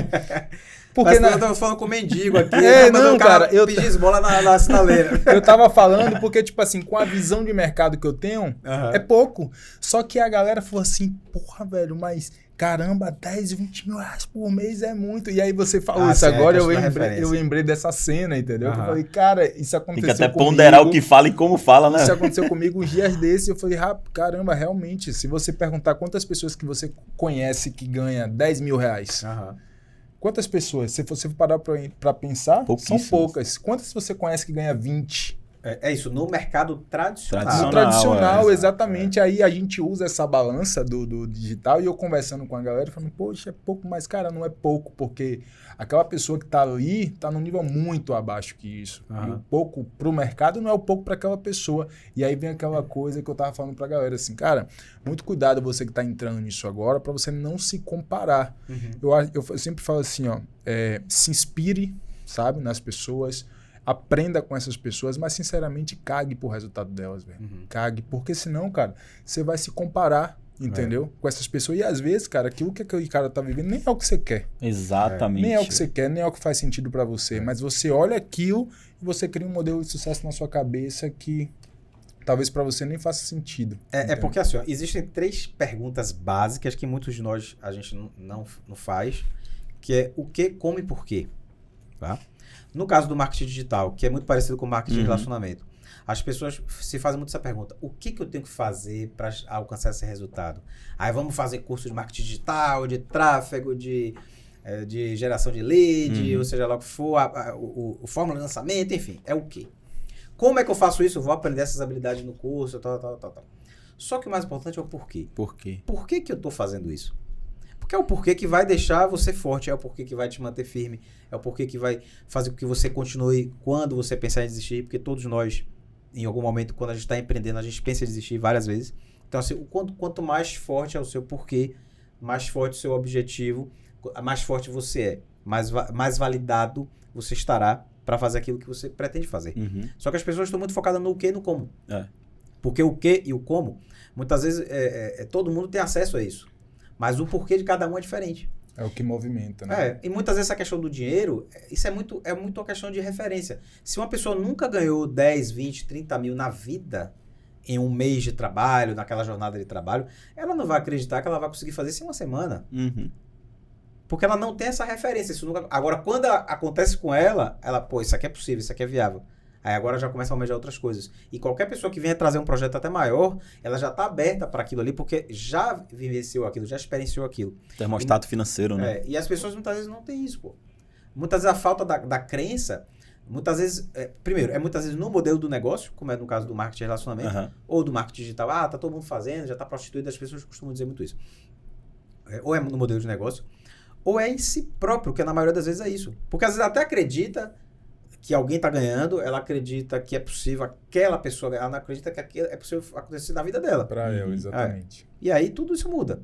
Porque eu tava falando com o mendigo aqui, não, cara, eu pedi esmola na sinaleira. Eu tava falando porque, tipo assim, com a visão de mercado que eu tenho, é pouco. Só que a galera falou assim, porra, velho, mas caramba, 10, 20 mil reais por mês é muito. E aí você falou isso agora, eu lembrei dessa cena, entendeu? Que eu falei, cara, isso aconteceu comigo. Tem que até ponderar o que fala e como fala, né? Isso aconteceu comigo uns dias desses. Eu falei, caramba, realmente, se você perguntar quantas pessoas que você conhece que ganha 10 mil reais... Quantas pessoas? Se você parar para pensar, são poucas. Quantas você conhece que ganha 20? É isso, no mercado tradicional. No tradicional, exatamente. Aí a gente usa essa balança do digital e eu conversando com a galera, falando, poxa, é pouco, mas cara, não é pouco, porque aquela pessoa que tá ali tá num nível muito abaixo que isso. E o pouco pro mercado não é o pouco para aquela pessoa. E aí vem aquela coisa que eu tava falando pra galera, assim, cara, muito cuidado você que tá entrando nisso agora para você não se comparar. Eu sempre falo assim, ó, se inspire, sabe, nas pessoas, aprenda com essas pessoas, mas sinceramente cague pro resultado delas, velho. Cague, porque senão, cara, você vai se comparar, entendeu? Com essas pessoas. E às vezes, cara, aquilo que aquele cara tá vivendo nem é o que você quer. Exatamente. Nem é o que você quer, nem é o que faz sentido pra você. Mas você olha aquilo e você cria um modelo de sucesso na sua cabeça que talvez pra você nem faça sentido. É porque assim, ó, existem 3 perguntas básicas que muitos de nós a gente não faz, que é o que, como e por quê. Tá? No caso do marketing digital, que é muito parecido com o marketing de relacionamento, as pessoas se fazem muito essa pergunta, o que eu tenho que fazer para alcançar esse resultado? Aí vamos fazer curso de marketing digital, de tráfego, de geração de lead, ou seja lá o que for, o fórmula de lançamento, enfim, é o quê? Como é que eu faço isso? Eu vou aprender essas habilidades no curso, tal. Só que o mais importante é o porquê. Por quê? Por que eu estou fazendo isso? Porque é o porquê que vai deixar você forte, é o porquê que vai te manter firme, é o porquê que vai fazer com que você continue quando você pensar em desistir, porque todos nós, em algum momento, quando a gente está empreendendo, a gente pensa em desistir várias vezes. Então, assim, quanto mais forte é o seu porquê, mais forte o seu objetivo, mais forte você é, mais validado você estará para fazer aquilo que você pretende fazer. Só que as pessoas estão muito focadas no o que e no como. Porque o que e o como, muitas vezes, todo mundo tem acesso a isso. Mas o porquê de cada um é diferente. É o que movimenta, né? E muitas vezes essa questão do dinheiro, isso é muito uma questão de referência. Se uma pessoa nunca ganhou 10, 20, 30 mil na vida, em um mês de trabalho, naquela jornada de trabalho, ela não vai acreditar que ela vai conseguir fazer isso em uma semana. Porque ela não tem essa referência. Isso nunca... Agora, quando acontece com ela, isso aqui é possível, isso aqui é viável. Aí agora já começa a almejar outras coisas. E qualquer pessoa que venha trazer um projeto até maior, ela já está aberta para aquilo ali, porque já vivenciou aquilo, já experienciou aquilo. Termostato financeiro, né? E as pessoas muitas vezes não têm isso, pô. Muitas vezes a falta da crença, muitas vezes... primeiro, muitas vezes no modelo do negócio, como é no caso do marketing de relacionamento, ou do marketing digital. Tá todo mundo fazendo, já está prostituído, as pessoas costumam dizer muito isso. Ou é no modelo de negócio, ou é em si próprio, que na maioria das vezes é isso. Porque às vezes até acredita que alguém está ganhando, ela acredita que é possível aquela pessoa ganhar, ela não acredita que aquilo é possível acontecer na vida dela. Para ela, exatamente. E aí tudo isso muda.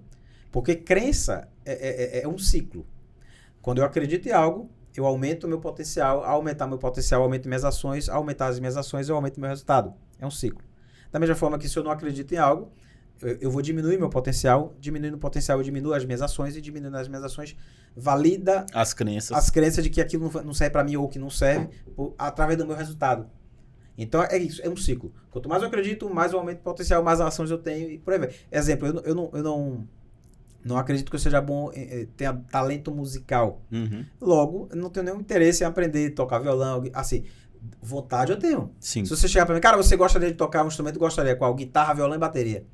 Porque crença é um ciclo. Quando eu acredito em algo, eu aumento o meu potencial. Ao aumentar meu potencial, eu aumento minhas ações. Ao aumentar as minhas ações, eu aumento meu resultado. É um ciclo. Da mesma forma que se eu não acredito em algo, eu vou diminuir meu potencial. Diminuindo o potencial, eu diminuo as minhas ações. E diminuindo as minhas ações, valida as crenças de que aquilo não serve para mim ou que não serve através do meu resultado. Então, é isso. É um ciclo. Quanto mais eu acredito, mais eu aumento o potencial, mais ações eu tenho. E por aí vai. Exemplo, eu não acredito que eu seja bom, tenha talento musical. Logo, eu não tenho nenhum interesse em aprender a tocar violão. Assim, vontade eu tenho. Sim. Se você chegar pra mim, cara, você gostaria de tocar um instrumento? Gostaria. Qual? Guitarra, violão e bateria.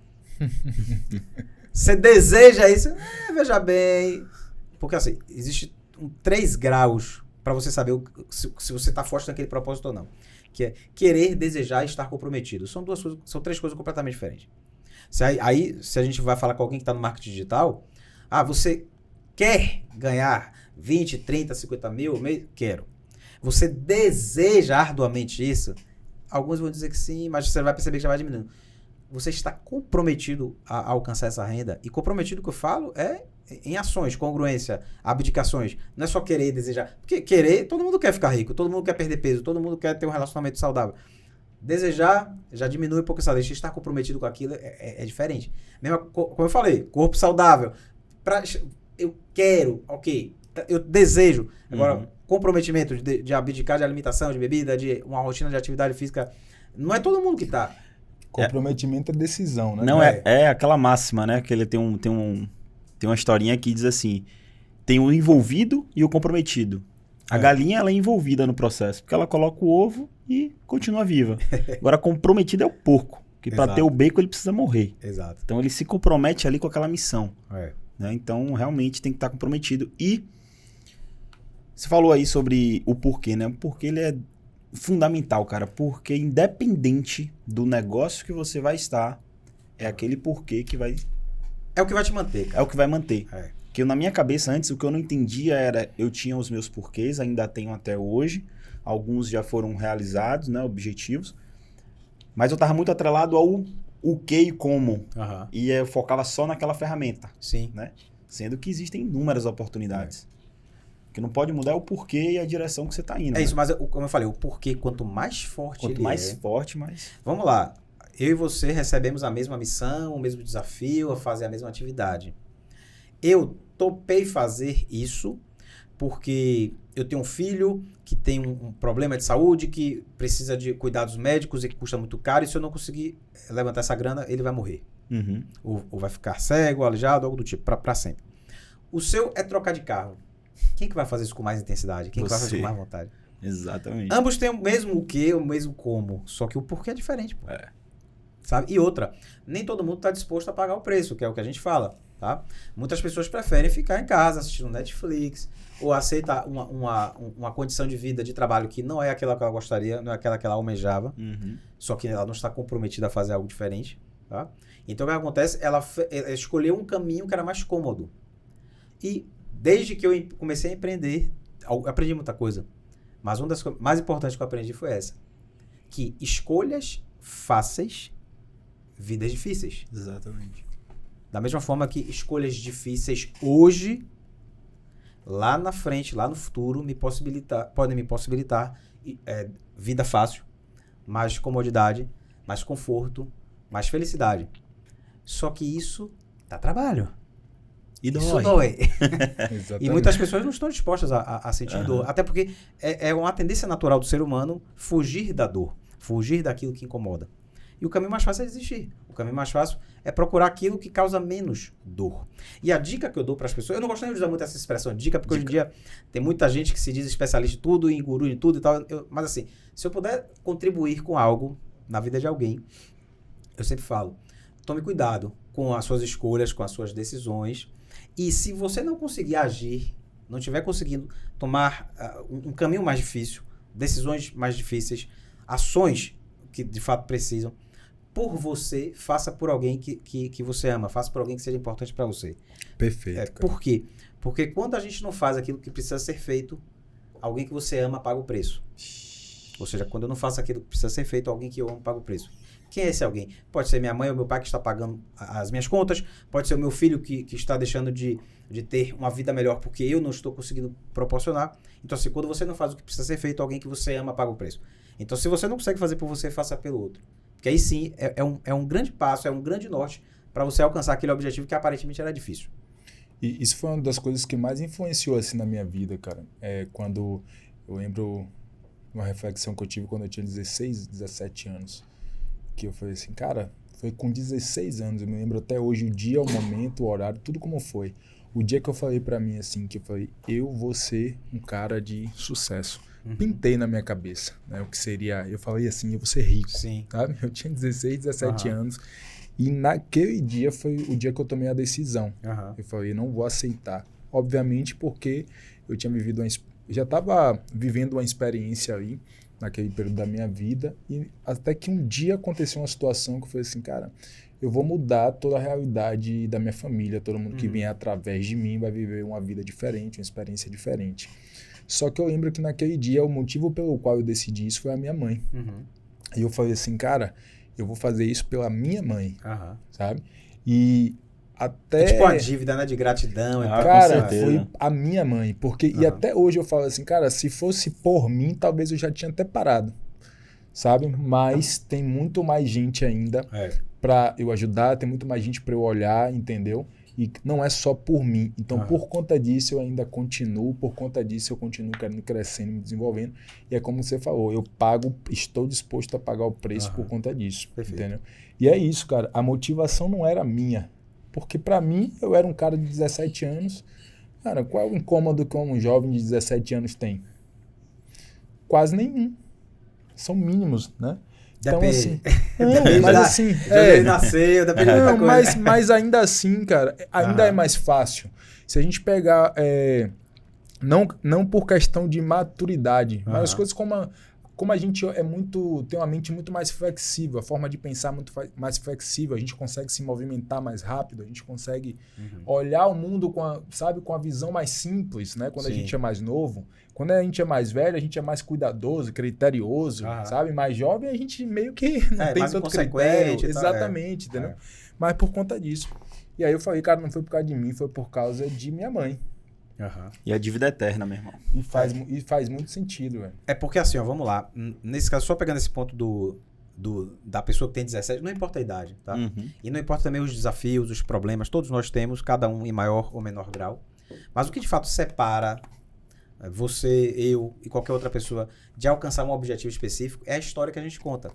Você deseja isso? Veja bem. Porque assim, existe 3 graus para você saber se você tá forte naquele propósito ou não. Que é querer, desejar e estar comprometido. São 3 coisas completamente diferentes. Se a gente vai falar com alguém que está no marketing digital, você quer ganhar 20, 30, 50 mil? Quero. Você deseja arduamente isso? Alguns vão dizer que sim, mas você vai perceber que já vai diminuindo. Você está comprometido a alcançar essa renda? E comprometido que eu falo é em ações, congruência, abdicações. Não é só querer e desejar. Porque querer, todo mundo quer ficar rico, todo mundo quer perder peso, todo mundo quer ter um relacionamento saudável. Desejar já diminui um pouco essa deixa. Estar comprometido com aquilo é diferente. Mesmo, como eu falei, corpo saudável. Eu quero, ok. Eu desejo. Agora, comprometimento de abdicar de alimentação, de bebida, de uma rotina de atividade física. Não é todo mundo que tá. Comprometimento é decisão, né? Não, é aquela máxima, né? Que ele tem uma historinha que diz assim: tem o envolvido e o comprometido. A galinha, ela é envolvida no processo, porque ela coloca o ovo e continua viva. Agora, comprometido é o porco, que para ter o bacon ele precisa morrer. Exato. Então, ele se compromete ali com aquela missão. Né? Então, realmente tem que estar comprometido. E você falou aí sobre o porquê, né? O porquê ele é fundamental, cara. Porque independente do negócio que você vai estar, é aquele porquê que vai... É o que vai te manter, cara. É o que vai manter. Que na minha cabeça antes, o que eu não entendia era, eu tinha os meus porquês, ainda tenho até hoje, alguns já foram realizados, né, objetivos, mas eu estava muito atrelado ao o que e como, e eu focava só naquela ferramenta. Sim. Né? Sendo que existem inúmeras oportunidades. O que não pode mudar é o porquê e a direção que você está indo. É isso, mas como eu falei, o porquê, quanto mais forte quanto mais forte, mais... Vamos lá, eu e você recebemos a mesma missão, o mesmo desafio, a fazer a mesma atividade. Eu topei fazer isso porque eu tenho um filho que tem um problema de saúde, que precisa de cuidados médicos e que custa muito caro, e se eu não conseguir levantar essa grana, ele vai morrer. Ou vai ficar cego, aleijado, algo do tipo, para sempre. O seu é trocar de carro. Quem que vai fazer isso com mais intensidade? Quem que vai fazer isso com mais vontade? Exatamente. Ambos têm o mesmo o quê, o mesmo como, só que o porquê é diferente, pô. Sabe? E outra, nem todo mundo está disposto a pagar o preço, que é o que a gente fala. Tá? Muitas pessoas preferem ficar em casa assistindo Netflix ou aceitar uma condição de vida, de trabalho que não é aquela que ela gostaria, não é aquela que ela almejava, só que ela não está comprometida a fazer algo diferente. Tá? Então o que acontece? Ela escolheu um caminho que era mais cômodo. E desde que eu comecei a empreender, eu aprendi muita coisa. Mas uma das coisas mais importantes que eu aprendi foi essa. Que escolhas fáceis, vidas difíceis. Exatamente. Da mesma forma que escolhas difíceis hoje, lá na frente, lá no futuro, podem me possibilitar vida fácil, mais comodidade, mais conforto, mais felicidade. Só que isso dá trabalho. E dói. Isso dói. E muitas pessoas não estão dispostas a sentir dor. Até porque é uma tendência natural do ser humano fugir da dor, fugir daquilo que incomoda. E o caminho mais fácil é desistir. O caminho mais fácil é procurar aquilo que causa menos dor. E a dica que eu dou para as pessoas... Eu não gosto nem de usar muito essa expressão dica, porque hoje em dia tem muita gente que se diz especialista em tudo, em guru em tudo e tal. Mas assim, se eu puder contribuir com algo na vida de alguém, eu sempre falo, tome cuidado com as suas escolhas, com as suas decisões. E se você não conseguir agir, não estiver conseguindo tomar um caminho mais difícil, decisões mais difíceis, ações que de fato precisam, por você, faça por alguém que você ama, faça por alguém que seja importante para você. Perfeito. Por quê? Porque quando a gente não faz aquilo que precisa ser feito, alguém que você ama paga o preço. Ou seja, quando eu não faço aquilo que precisa ser feito, alguém que eu amo paga o preço. Quem é esse alguém? Pode ser minha mãe ou meu pai que está pagando as minhas contas, pode ser o meu filho que está deixando de ter uma vida melhor porque eu não estou conseguindo proporcionar. Então, assim, quando você não faz o que precisa ser feito, alguém que você ama paga o preço. Então, se você não consegue fazer por você, faça pelo outro. Porque aí sim, é um grande passo, é um grande norte para você alcançar aquele objetivo que aparentemente era difícil. E isso foi uma das coisas que mais influenciou assim na minha vida, cara. Quando eu lembro uma reflexão que eu tive quando eu tinha 16, 17 anos, que eu falei assim, cara, foi com 16 anos, eu me lembro até hoje o dia, o momento, o horário, tudo como foi. O dia que eu falei pra mim assim, que eu falei, eu vou ser um cara de sucesso. Pintei na minha cabeça, né, o que seria, eu falei assim, eu vou ser rico, Sim. sabe? Eu tinha 16, 17 anos. E naquele dia foi o dia que eu tomei a decisão. Eu falei, não vou aceitar. Obviamente porque eu tinha vivido já estava vivendo uma experiência aí, naquele período da minha vida. E até que um dia aconteceu uma situação que eu falei assim, cara, eu vou mudar toda a realidade da minha família. Todo mundo que vier através de mim vai viver uma vida diferente, uma experiência diferente. Só que eu lembro que naquele dia o motivo pelo qual eu decidi isso foi a minha mãe. E eu falei assim, cara, eu vou fazer isso pela minha mãe, sabe? E até... É tipo uma dívida, né, de gratidão. Cara, foi a minha mãe. Porque, e até hoje eu falo assim, cara, se fosse por mim, talvez eu já tinha até parado, sabe? Mas tem muito mais gente ainda pra eu ajudar, tem muito mais gente pra eu olhar, entendeu? E não é só por mim. Então, por conta disso, eu ainda continuo. Por conta disso, eu continuo querendo crescendo, me desenvolvendo. E é como você falou, eu estou disposto a pagar o preço por conta disso. Perfeito. Entendeu? E é isso, cara. A motivação não era minha. Porque pra mim, eu era um cara de 17 anos. Cara, qual é o incômodo que um jovem de 17 anos tem? Quase nenhum. São mínimos, né? Então, assim... mas assim... Ele nasceu, depende de muita coisa. Mas ainda assim, cara, ainda é mais fácil. Se a gente pegar... não por questão de maturidade, mas as coisas como a gente tem uma mente muito mais flexível, a forma de pensar muito mais flexível, a gente consegue se movimentar mais rápido, a gente consegue olhar o mundo com a visão mais simples, né? Quando a gente é mais novo. Quando a gente é mais velho, a gente é mais cuidadoso, criterioso, sabe? Mais jovem, a gente meio que não tem tanto critério. Exatamente, entendeu? Mas por conta disso. E aí eu falei, cara, não foi por causa de mim, foi por causa de minha mãe. E a dívida é eterna, meu irmão. E faz muito sentido, velho. É porque assim, ó, vamos lá. Nesse caso, só pegando esse ponto da pessoa que tem 17, não importa a idade, tá? E não importa também os desafios, os problemas, todos nós temos, cada um em maior ou menor grau. Mas o que de fato separa você, eu e qualquer outra pessoa de alcançar um objetivo específico é a história que a gente conta.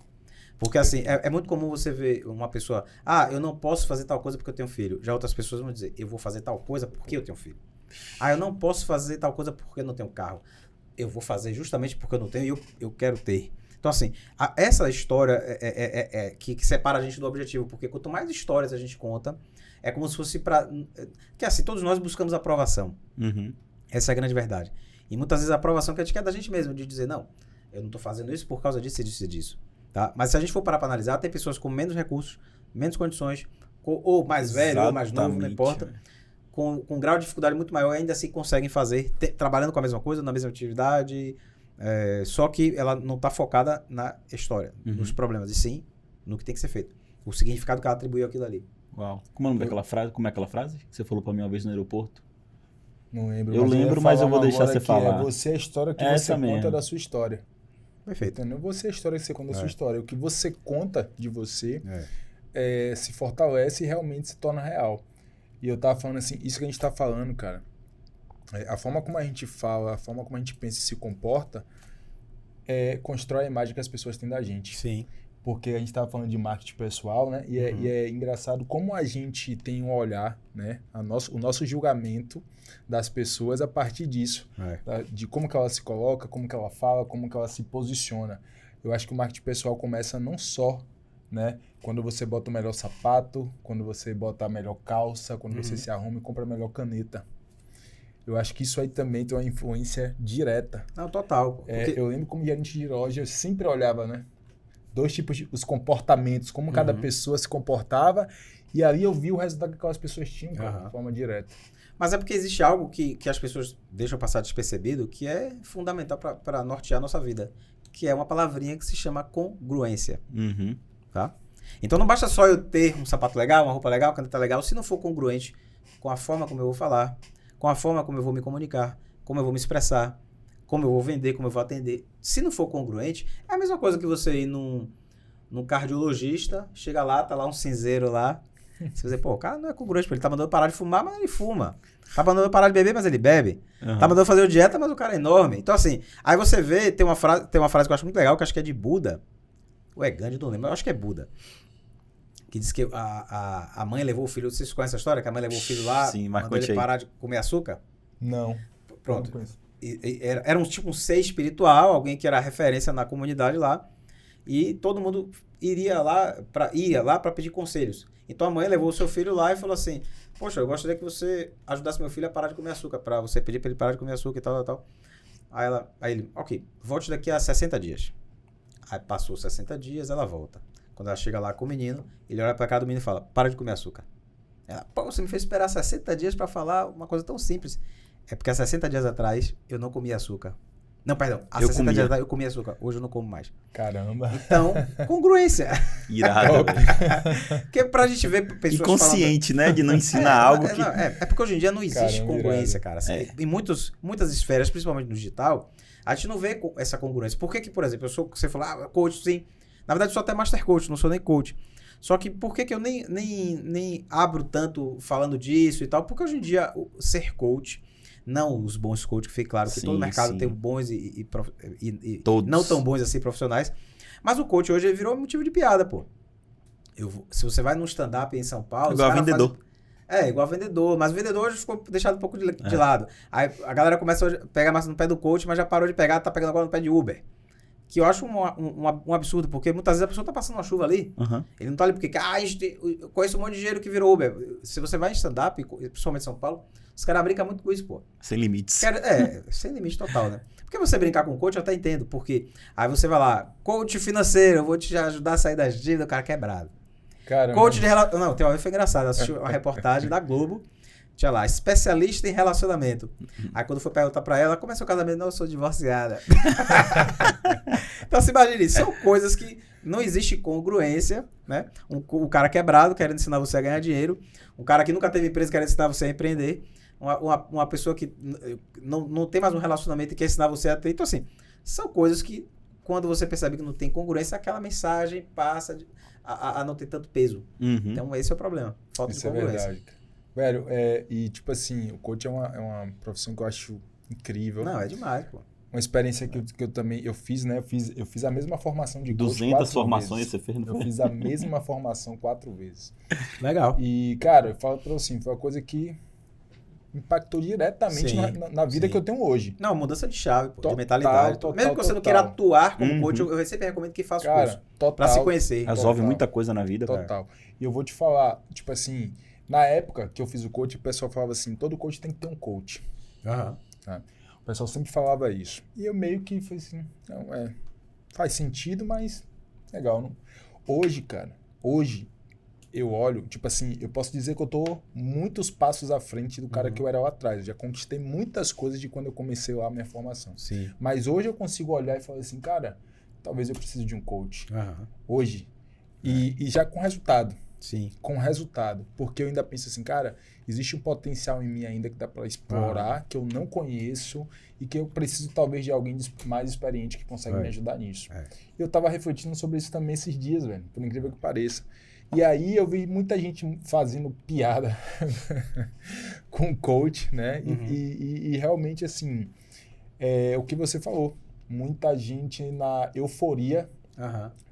Porque assim, é muito comum você ver uma pessoa, eu não posso fazer tal coisa porque eu tenho filho. Já outras pessoas vão dizer, eu vou fazer tal coisa porque eu tenho filho. Eu não posso fazer tal coisa porque eu não tenho carro. Eu vou fazer justamente porque eu não tenho e eu quero ter. Então, assim, essa história que separa a gente do objetivo. Porque quanto mais histórias a gente conta, é como se fosse para... Que assim, todos nós buscamos aprovação. Essa é a grande verdade. E muitas vezes a aprovação que a gente quer é da gente mesmo, de dizer, não, eu não estou fazendo isso por causa disso, disso e disso. Tá? Mas se a gente for parar para analisar, tem pessoas com menos recursos, menos condições, ou mais velho, ou mais novo, não importa. Com um grau de dificuldade muito maior, ainda assim conseguem fazer, trabalhando com a mesma coisa, na mesma atividade, só que ela não está focada na história, nos problemas, e sim no que tem que ser feito. O significado que ela atribuiu àquilo ali. Uau. Como é o nome daquela frase? Como é aquela frase que você falou para mim uma vez no aeroporto? Não lembro. Eu lembro, mas eu vou deixar você falar. Você é a história que você conta da sua história. Perfeito. Entendeu? Você é a história que você conta da sua história. O que você conta de você se fortalece e realmente se torna real. E eu tava falando assim, isso que a gente tá falando, cara, a forma como a gente fala, a forma como a gente pensa e se comporta, constrói a imagem que as pessoas têm da gente. Sim. Porque a gente tava falando de marketing pessoal, né? E é engraçado como a gente tem um olhar, né? O nosso julgamento das pessoas a partir disso. Tá? De como que ela se coloca, como que ela fala, como que ela se posiciona. Eu acho que o marketing pessoal começa não só, né? Quando você bota o melhor sapato, quando você bota a melhor calça, quando você se arruma e compra a melhor caneta. Eu acho que isso aí também tem uma influência direta. Não, total. Eu lembro como gerente de loja, eu sempre olhava, né? Dois tipos os comportamentos, como cada pessoa se comportava, e ali eu vi o resultado que aquelas pessoas tinham de forma direta. Mas é porque existe algo que as pessoas deixam passar despercebido, que é fundamental para nortear a nossa vida, que é uma palavrinha que se chama congruência. Tá? Então não basta só eu ter um sapato legal, uma roupa legal, uma caneta legal, se não for congruente com a forma como eu vou falar, com a forma como eu vou me comunicar, como eu vou me expressar, como eu vou vender, como eu vou atender. Se não for congruente, é a mesma coisa que você ir num cardiologista, chega lá, tá lá um cinzeiro lá, você dizer, pô, o cara não é congruente, ele tá mandando parar de fumar, mas ele fuma. Tá mandando parar de beber, mas ele bebe. Tá mandando fazer dieta, mas o cara é enorme. Então assim, aí você vê, tem uma frase que eu acho muito legal, que eu acho que é de Buda, ou é Gandhi, não lembro, mas eu acho que é Buda. Que diz que a mãe levou o filho... Vocês conhecem a história? Que a mãe levou o filho lá, sim, mas mandou ele parar de comer açúcar? Não. Pronto. Não Era um tipo um ser espiritual, alguém que era referência na comunidade lá. E todo mundo ia lá para pedir conselhos. Então a mãe levou o seu filho lá e falou assim, poxa, eu gostaria que você ajudasse meu filho a parar de comer açúcar, para você pedir para ele parar de comer açúcar e tal. Aí ele, ok, volte daqui a 60 dias. Aí passou 60 dias, ela volta. Quando ela chega lá com o menino, ele olha pra cara do menino e fala, para de comer açúcar. Ela, pô, você me fez esperar 60 dias pra falar uma coisa tão simples. É porque há 60 dias atrás eu não comia açúcar. Não, perdão. Há 60 dias atrás eu comia açúcar. Hoje eu não como mais. Caramba. Então, congruência. Irado. Porque pra gente ver pessoas inconsciente, falando... né? De não ensinar algo que... É porque hoje em dia não existe congruência, cara. Assim, em muitas esferas, principalmente no digital, a gente não vê essa congruência. Por que, por exemplo, você falou, coach, sim. Na verdade, eu sou até master coach, não sou nem coach. Só que por que eu nem abro tanto falando disso e tal? Porque hoje em dia, ser coach, não os bons coaches, que fica claro que todo mercado tem bons e não tão bons assim profissionais, mas o coach hoje virou motivo de piada, pô. Se você vai num stand-up em São Paulo... Igual vendedor. Igual vendedor, mas o vendedor hoje ficou deixado um pouco de lado. Aí a galera começa a pegar mais no pé do coach, mas já parou de pegar, tá pegando agora no pé de Uber. Que eu acho um absurdo, porque muitas vezes a pessoa tá passando uma chuva ali, ele não tá ali porque, eu conheço um monte de dinheiro que virou Uber. Se você vai em stand-up, principalmente em São Paulo, os caras brincam muito com isso, pô. Sem limites. Sem limite total, né? Porque você brincar com coach, eu até entendo, porque aí você vai lá, coach financeiro, eu vou te ajudar a sair das dívidas, o cara quebrado. Caramba. Coach de relacionamento. Não, tem uma vez foi engraçado, eu assisti uma reportagem da Globo, tinha lá, especialista em relacionamento. Aí quando foi perguntar pra ela, como é seu casamento? Não, eu sou divorciada. Então, se imagine, são coisas que não existe congruência, né? O cara quebrado querendo ensinar você a ganhar dinheiro, um cara que nunca teve empresa querendo ensinar você a empreender, uma pessoa que não tem mais um relacionamento e quer ensinar você a ter. Então, assim, são coisas que, quando você percebe que não tem congruência, aquela mensagem passa a não ter tanto peso. Então, esse é o problema. Falta de congruência. Isso é verdade. Velho, e tipo assim, o coach é uma profissão que eu acho incrível. Não, é demais, pô. Uma experiência que eu também fiz, né? Eu fiz a mesma formação de coach 200 formações você fez, Eu fiz a mesma formação 4 vezes. Legal. E, cara, eu falo pra você assim, foi uma coisa que impactou diretamente na vida que eu tenho hoje. Não, mudança de chave, pô, de mentalidade. Mesmo que você não queira atuar como coach, eu sempre recomendo que faça o curso. Pra se conhecer. Resolve muita coisa na vida. Total. E eu vou te falar, tipo assim, na época que eu fiz o coach, o pessoal falava assim, todo coach tem que ter um coach. Tá? O pessoal sempre falava isso. E eu meio que falei assim, não, faz sentido, mas legal, não? Hoje, cara, eu olho, tipo assim, eu posso dizer que eu tô muitos passos à frente do cara que eu era lá atrás. Eu já conquistei muitas coisas de quando eu comecei lá a minha formação. Sim. Mas hoje eu consigo olhar e falar assim, cara, talvez eu precise de um coach. Hoje. E já com resultado. Sim. Com resultado. Porque eu ainda penso assim, cara, existe um potencial em mim ainda que dá para explorar, que eu não conheço e que eu preciso talvez de alguém mais experiente que consegue me ajudar nisso. Eu tava refletindo sobre isso também esses dias, velho, por incrível que pareça. E aí eu vi muita gente fazendo piada com coach, né? E realmente, assim, o que você falou, muita gente na euforia.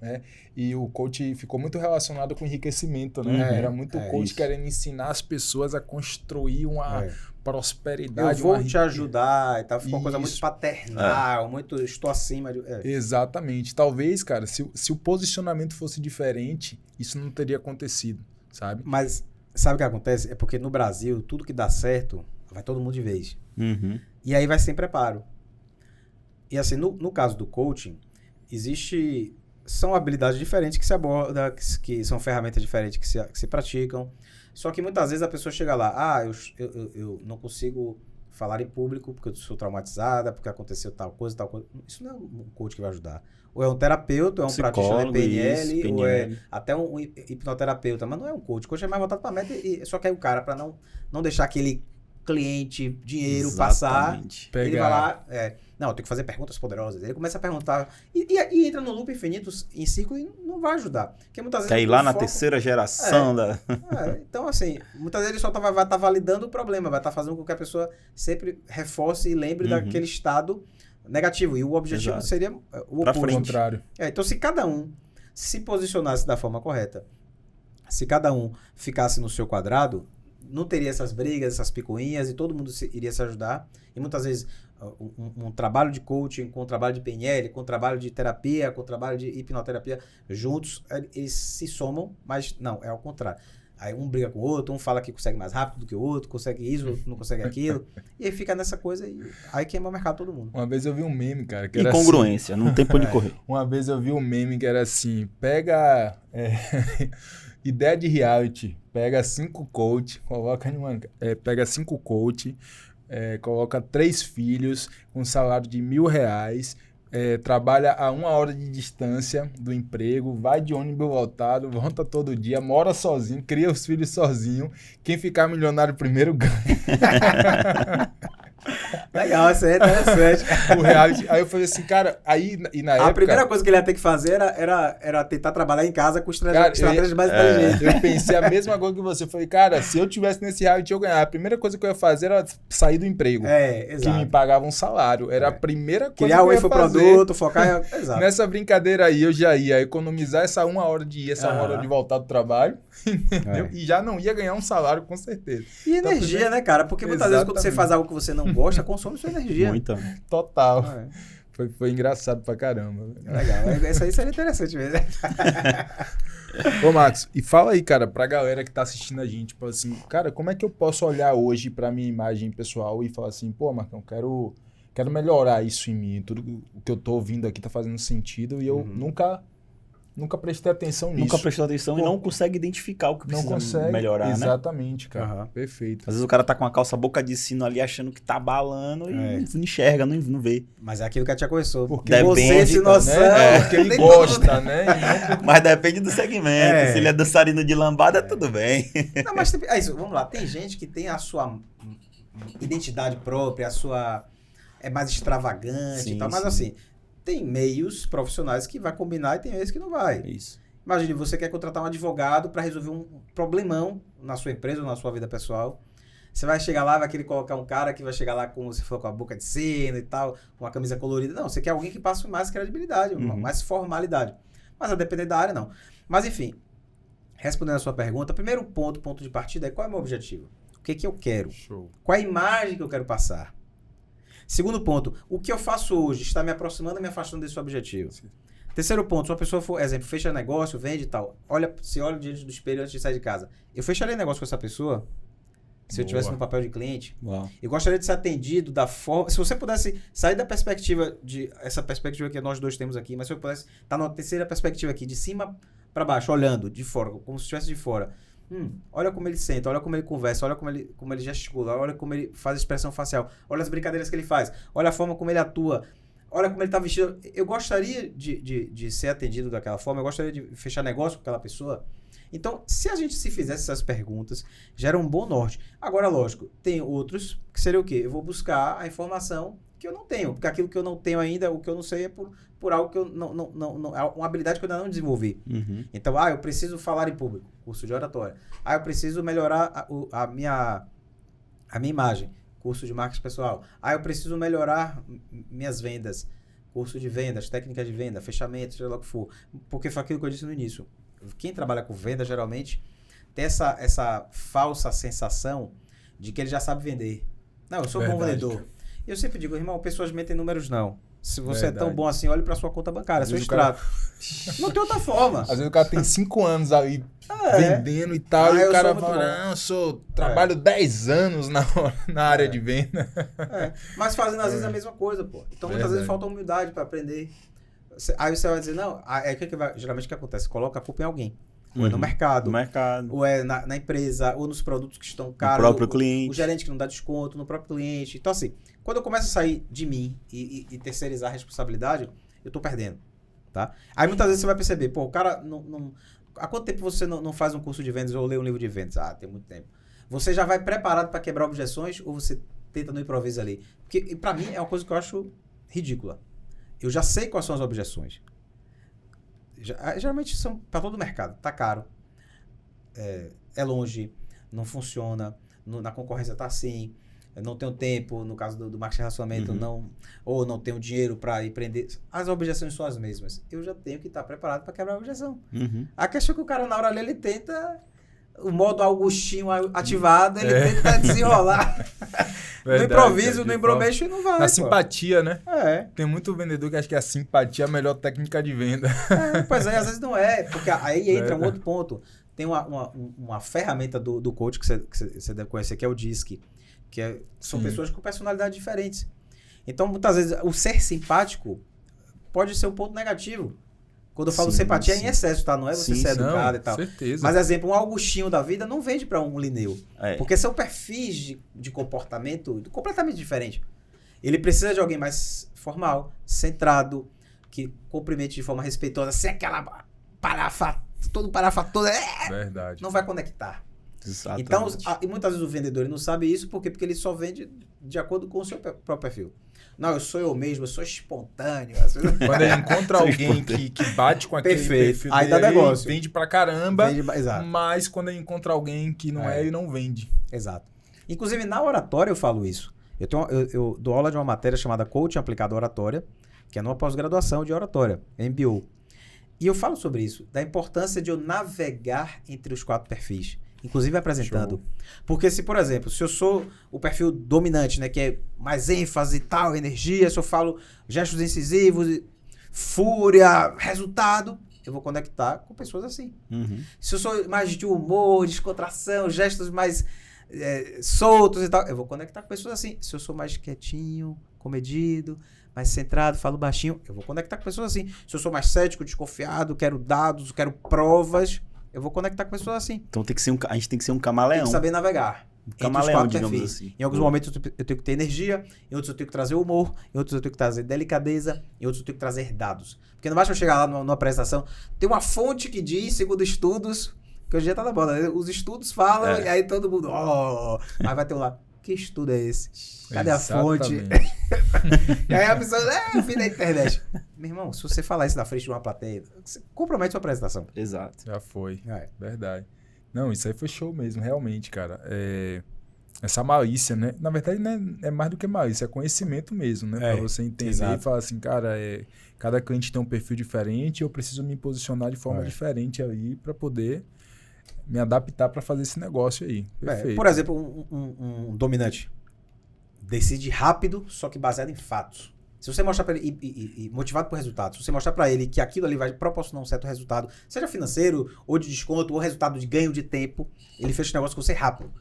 Né? E o coach ficou muito relacionado com enriquecimento, né? Era muito coach isso. Querendo ensinar as pessoas a construir uma prosperidade. Eu vou te ajudar e tal. Ficou uma coisa muito paternal, muito estou acima de... Exatamente. Talvez, cara, se o posicionamento fosse diferente, isso não teria acontecido, sabe? Mas sabe o que acontece? É porque no Brasil, tudo que dá certo, vai todo mundo de vez. E aí vai sem preparo. E assim, no caso do coaching, são habilidades diferentes que se aborda, que são ferramentas diferentes que se praticam. Só que muitas vezes a pessoa chega lá, eu não consigo falar em público porque eu sou traumatizada, porque aconteceu tal coisa, tal coisa. Isso não é um coach que vai ajudar. Ou é um terapeuta, ou é um praticante de PNL, ou é até um hipnoterapeuta, mas não é um coach. O coach é mais voltado para a meta e só quer o cara para não deixar aquele cliente, dinheiro passar. Ele vai lá, não, eu tenho que fazer perguntas poderosas. Ele começa a perguntar e entra no loop infinito, em círculo, e não vai ajudar. Porque muitas vezes quer ir lá na terceira geração da... Então, assim, muitas vezes ele só vai estar validando o problema, vai estar fazendo com que a pessoa sempre reforce e lembre daquele estado negativo. E o objetivo seria o contrário. Então, se cada um se posicionasse da forma correta, se cada um ficasse no seu quadrado, não teria essas brigas, essas picuinhas, e todo mundo iria se ajudar. E muitas vezes um trabalho de coaching com um trabalho de PNL, com um trabalho de terapia, com um trabalho de hipnoterapia, juntos, eles se somam, mas não, é ao contrário. Aí um briga com o outro, um fala que consegue mais rápido do que o outro, consegue isso, o outro não consegue aquilo. E aí fica nessa coisa e aí queima o mercado todo mundo. Uma vez eu vi um meme, cara, que era incongruência, assim, não tem pra onde correr. Uma vez eu vi um meme que era assim, pega... ideia de reality, pega 5 coach, coloca em uma... pega 5 coach, coloca 3 filhos, com um salário de R$1.000, trabalha a 1 hora de distância do emprego, vai de ônibus lotado, volta todo dia, mora sozinho, cria os filhos sozinho. Quem ficar milionário primeiro ganha. Legal, isso aí é interessante. O reality. Aí eu falei assim, cara, e na época... A primeira coisa que ele ia ter que fazer era tentar trabalhar em casa com estratégias mais inteligentes. Eu pensei a mesma coisa que você. Eu falei, cara, se eu tivesse nesse reality eu ganhar. A primeira coisa que eu ia fazer era sair do emprego. Exato. Que me pagava um salário. Era a primeira coisa criar que eu ia fazer. Criar o infoproduto, focar... Exato. Nessa brincadeira aí, eu já ia economizar essa 1 hora de ir, essa 1 hora de voltar do trabalho. Entendeu? E já não ia ganhar um salário, com certeza. E energia, né, cara? Porque muitas vezes quando você faz algo que você não gosta, consome sua energia. Muita. Total. Foi engraçado pra caramba. Legal. Isso aí seria interessante mesmo. Ô, Marcos, e fala aí, cara, pra galera que tá assistindo a gente, tipo assim, cara, como é que eu posso olhar hoje pra minha imagem pessoal e falar assim, pô, Marcão, quero melhorar isso em mim, tudo o que eu tô ouvindo aqui tá fazendo sentido e eu nunca prestei atenção nisso. Nunca prestou atenção e não consegue identificar o que precisa melhorar, exatamente, cara. Perfeito. Às vezes o cara tá com a calça boca de sino ali achando que tá balando e não enxerga, não vê. Mas é aquilo que a tia conversou. Porque depende, você, noção, porque ele gosta, né? Mas depende do segmento. Se ele é dançarino de lambada, tudo bem. Não, mas vamos lá. Tem gente que tem a sua identidade própria, a sua... é mais extravagante e tal. Mas assim... Tem meios profissionais que vai combinar e tem meios que não vai. Isso. Imagine, você quer contratar um advogado para resolver um problemão na sua empresa ou na sua vida pessoal. Você vai chegar lá, vai querer colocar um cara que vai chegar lá como se for com a boca de sino e tal, com uma camisa colorida. Não, você quer alguém que passe mais credibilidade, mais formalidade. Mas a depender da área, não. Mas enfim, respondendo a sua pergunta, primeiro ponto de partida é qual é o meu objetivo? O que eu quero? Show. Qual é a imagem que eu quero passar? Segundo ponto, o que eu faço hoje está me aproximando ou me afastando desse objetivo? Sim. Terceiro ponto, se uma pessoa for, exemplo, fecha negócio, vende e tal, se olha diante do espelho antes de sair de casa. Eu fecharia negócio com essa pessoa se eu estivesse no papel de cliente? Uau. Eu gostaria de ser atendido da forma... Se você pudesse sair da perspectiva essa perspectiva que nós dois temos aqui, mas se eu pudesse estar na terceira perspectiva aqui, de cima para baixo, olhando de fora, como se estivesse de fora. Olha como ele senta, olha como ele conversa, olha como ele gesticula, olha como ele faz expressão facial, olha as brincadeiras que ele faz, olha a forma como ele atua, olha como ele está vestido. Eu gostaria de ser atendido daquela forma, eu gostaria de fechar negócio com aquela pessoa. Então, se a gente se fizesse essas perguntas, gera um bom norte. Agora, lógico, tem outros que seria o quê? Eu vou buscar a informação que eu não tenho, porque aquilo que eu não tenho ainda, o que eu não sei é por algo que eu não é uma habilidade que eu ainda não desenvolvi. Então, eu preciso falar em público, curso de oratória. Eu preciso melhorar a minha imagem, curso de marketing pessoal. Eu preciso melhorar minhas vendas, curso de vendas, técnicas de venda, fechamento, seja lá o que for. Porque foi aquilo que eu disse no início. Quem trabalha com venda, geralmente, tem essa falsa sensação de que ele já sabe vender. Não, eu sou bom vendedor. E eu sempre digo, irmão, pessoas mentem números não. Se você é tão bom assim, olhe para sua conta bancária, seu extrato. Não tem outra forma. Às vezes o cara tem 5 anos aí vendendo e tal, e o cara fala, trabalho 10 anos na área de venda. Mas fazendo às vezes a mesma coisa, pô. Então muitas vezes falta humildade para aprender. Aí você vai dizer, não, geralmente o que acontece? Coloca a culpa em alguém. Ou é no mercado. No mercado. Ou é na empresa, ou nos produtos que estão caros. No próprio cliente. O gerente que não dá desconto, no próprio cliente. Então, assim, quando eu começo a sair de mim e terceirizar a responsabilidade, eu tô perdendo, tá? Aí muitas vezes você vai perceber, pô, o cara não... Há quanto tempo você não faz um curso de vendas ou lê um livro de vendas? Ah, tem muito tempo. Você já vai preparado para quebrar objeções ou você tenta no improviso ali? Porque para mim é uma coisa que eu acho ridícula. Eu já sei quais são as objeções. Geralmente são para todo o mercado. Tá caro, é longe, não funciona, na concorrência tá assim, não tenho tempo, no caso do marketing de relacionamento, ou não tenho dinheiro para empreender. As objeções são as mesmas. Eu já tenho que estar preparado para quebrar a objeção. A questão é que o cara, na hora ali, ele tenta... O modo Augustinho ativado, ele tenta desenrolar. No improviso, no improviso e não vai. Na simpatia, né? É. Tem muito vendedor que acha que a simpatia é a melhor técnica de venda. Pois é, às vezes não é. Porque aí entra um outro ponto. Tem uma ferramenta do coach que você deve conhecer, que é o DISC. São pessoas com personalidades diferentes. Então, muitas vezes, o ser simpático pode ser um ponto negativo. Quando eu falo simpatia é em excesso, tá? Não é você ser educado e tal. Certeza. Mas, exemplo, um Augustinho da vida não vende para um Linneu. Porque são perfis de comportamento completamente diferentes. Ele precisa de alguém mais formal, centrado, que cumprimente de forma respeitosa, sem aquela parafatura. Verdade. Não vai conectar. Exatamente. Então, e muitas vezes o vendedor ele não sabe isso, porque ele só vende de acordo com o seu próprio perfil. Não, eu sou eu mesmo, eu sou espontâneo. Quando ele encontra alguém que bate com aquele perfil aí dele, dá negócio. Vende pra caramba, Exato. Mas quando ele encontra alguém que não ele não vende. Exato. Inclusive, na oratória eu falo isso. Eu dou aula de uma matéria chamada Coaching Aplicado à Oratória, que é numa pós-graduação de oratória, MBO. E eu falo sobre isso, da importância de eu navegar entre os 4 perfis. Inclusive apresentando. Show. Porque se, por exemplo, se eu sou o perfil dominante, né, que é mais ênfase e tal, energia, se eu falo gestos incisivos, fúria, resultado, eu vou conectar com pessoas assim. Se eu sou mais de humor, descontração, gestos mais soltos e tal, eu vou conectar com pessoas assim. Se eu sou mais quietinho, comedido, mais centrado, falo baixinho, eu vou conectar com pessoas assim. Se eu sou mais cético, desconfiado, quero dados, quero provas, eu vou conectar com pessoas assim. Então a gente tem que ser um camaleão. Tem que saber navegar. Um camaleão, digamos assim. Em alguns momentos eu tenho que ter energia, em outros eu tenho que trazer humor, em outros eu tenho que trazer delicadeza, em outros eu tenho que trazer dados. Porque não basta eu chegar lá numa apresentação, tem uma fonte que diz, segundo estudos, que hoje já tá na moda, né? Os estudos falam e aí todo mundo, aí vai ter um lá, que estudo é esse? Cadê a fonte? E aí a pessoa, eu fui na internet. Meu irmão, se você falar isso na frente de uma plateia, você compromete sua apresentação. Exato. Já foi. Verdade. Não, isso aí foi show mesmo, realmente, cara. Essa malícia, né? Na verdade, né, é mais do que malícia, é conhecimento mesmo, né? Pra você entender e falar assim, cara, cada cliente tem um perfil diferente, eu preciso me posicionar de forma diferente aí pra poder me adaptar pra fazer esse negócio aí. Perfeito. Por exemplo, um dominante decide rápido, só que baseado em fatos. Se você mostrar para ele, e motivado por resultados, se você mostrar para ele que aquilo ali vai proporcionar um certo resultado, seja financeiro, ou de desconto, ou resultado de ganho de tempo, ele fecha o negócio com você rápido.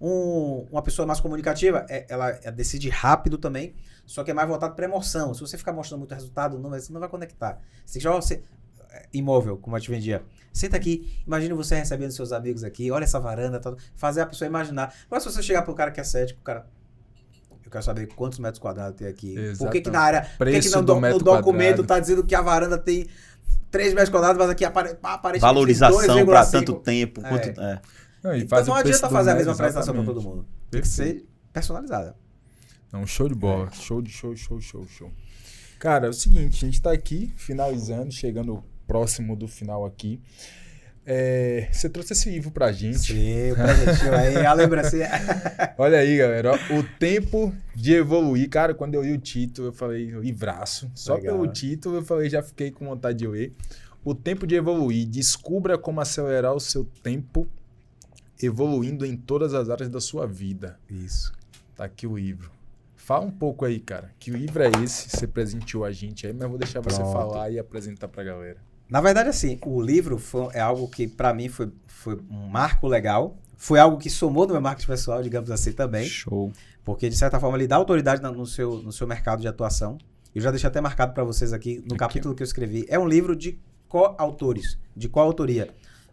Uma pessoa mais comunicativa, ela decide rápido também, só que é mais voltado para emoção. Se você ficar mostrando muito resultado, você não vai conectar. Você já imóvel, como a gente vendia. Senta aqui, imagine você recebendo seus amigos aqui, olha essa varanda, fazer a pessoa imaginar. Agora, se você chegar para o cara que é cético, o cara... Eu quero saber quantos metros quadrados tem aqui. Exatamente. Por que na área... Por que no documento está dizendo que a varanda tem 3 metros quadrados, mas aqui aparece valorização para tanto tempo. Não, então não adianta fazer a mesma apresentação para todo mundo. Tem que ser personalizada. Não, show de bola. Show. Cara, é o seguinte, a gente tá aqui finalizando, chegando próximo do final aqui. Você trouxe esse livro pra gente. Sim, o presentinho aí, a lembrancinha. Olha aí, galera. O Tempo de Evoluir. Cara, quando eu li o título, eu falei, livraço. Só legal. Pelo título, eu falei, já fiquei com vontade de ler. O Tempo de Evoluir. Descubra como acelerar o seu tempo evoluindo em todas as áreas da sua vida. Isso. Tá aqui o livro. Fala um pouco aí, cara. Que livro é esse? Você presenteou a gente aí, mas eu vou deixar você falar e apresentar pra galera. Na verdade, assim, o livro é algo que, para mim, foi um marco legal. Foi algo que somou no meu marketing pessoal, digamos assim, também. Show. Porque, de certa forma, ele dá autoridade no seu mercado de atuação. Eu já deixei até marcado para vocês aqui, no capítulo que eu escrevi. É um livro de coautores, de coautoria.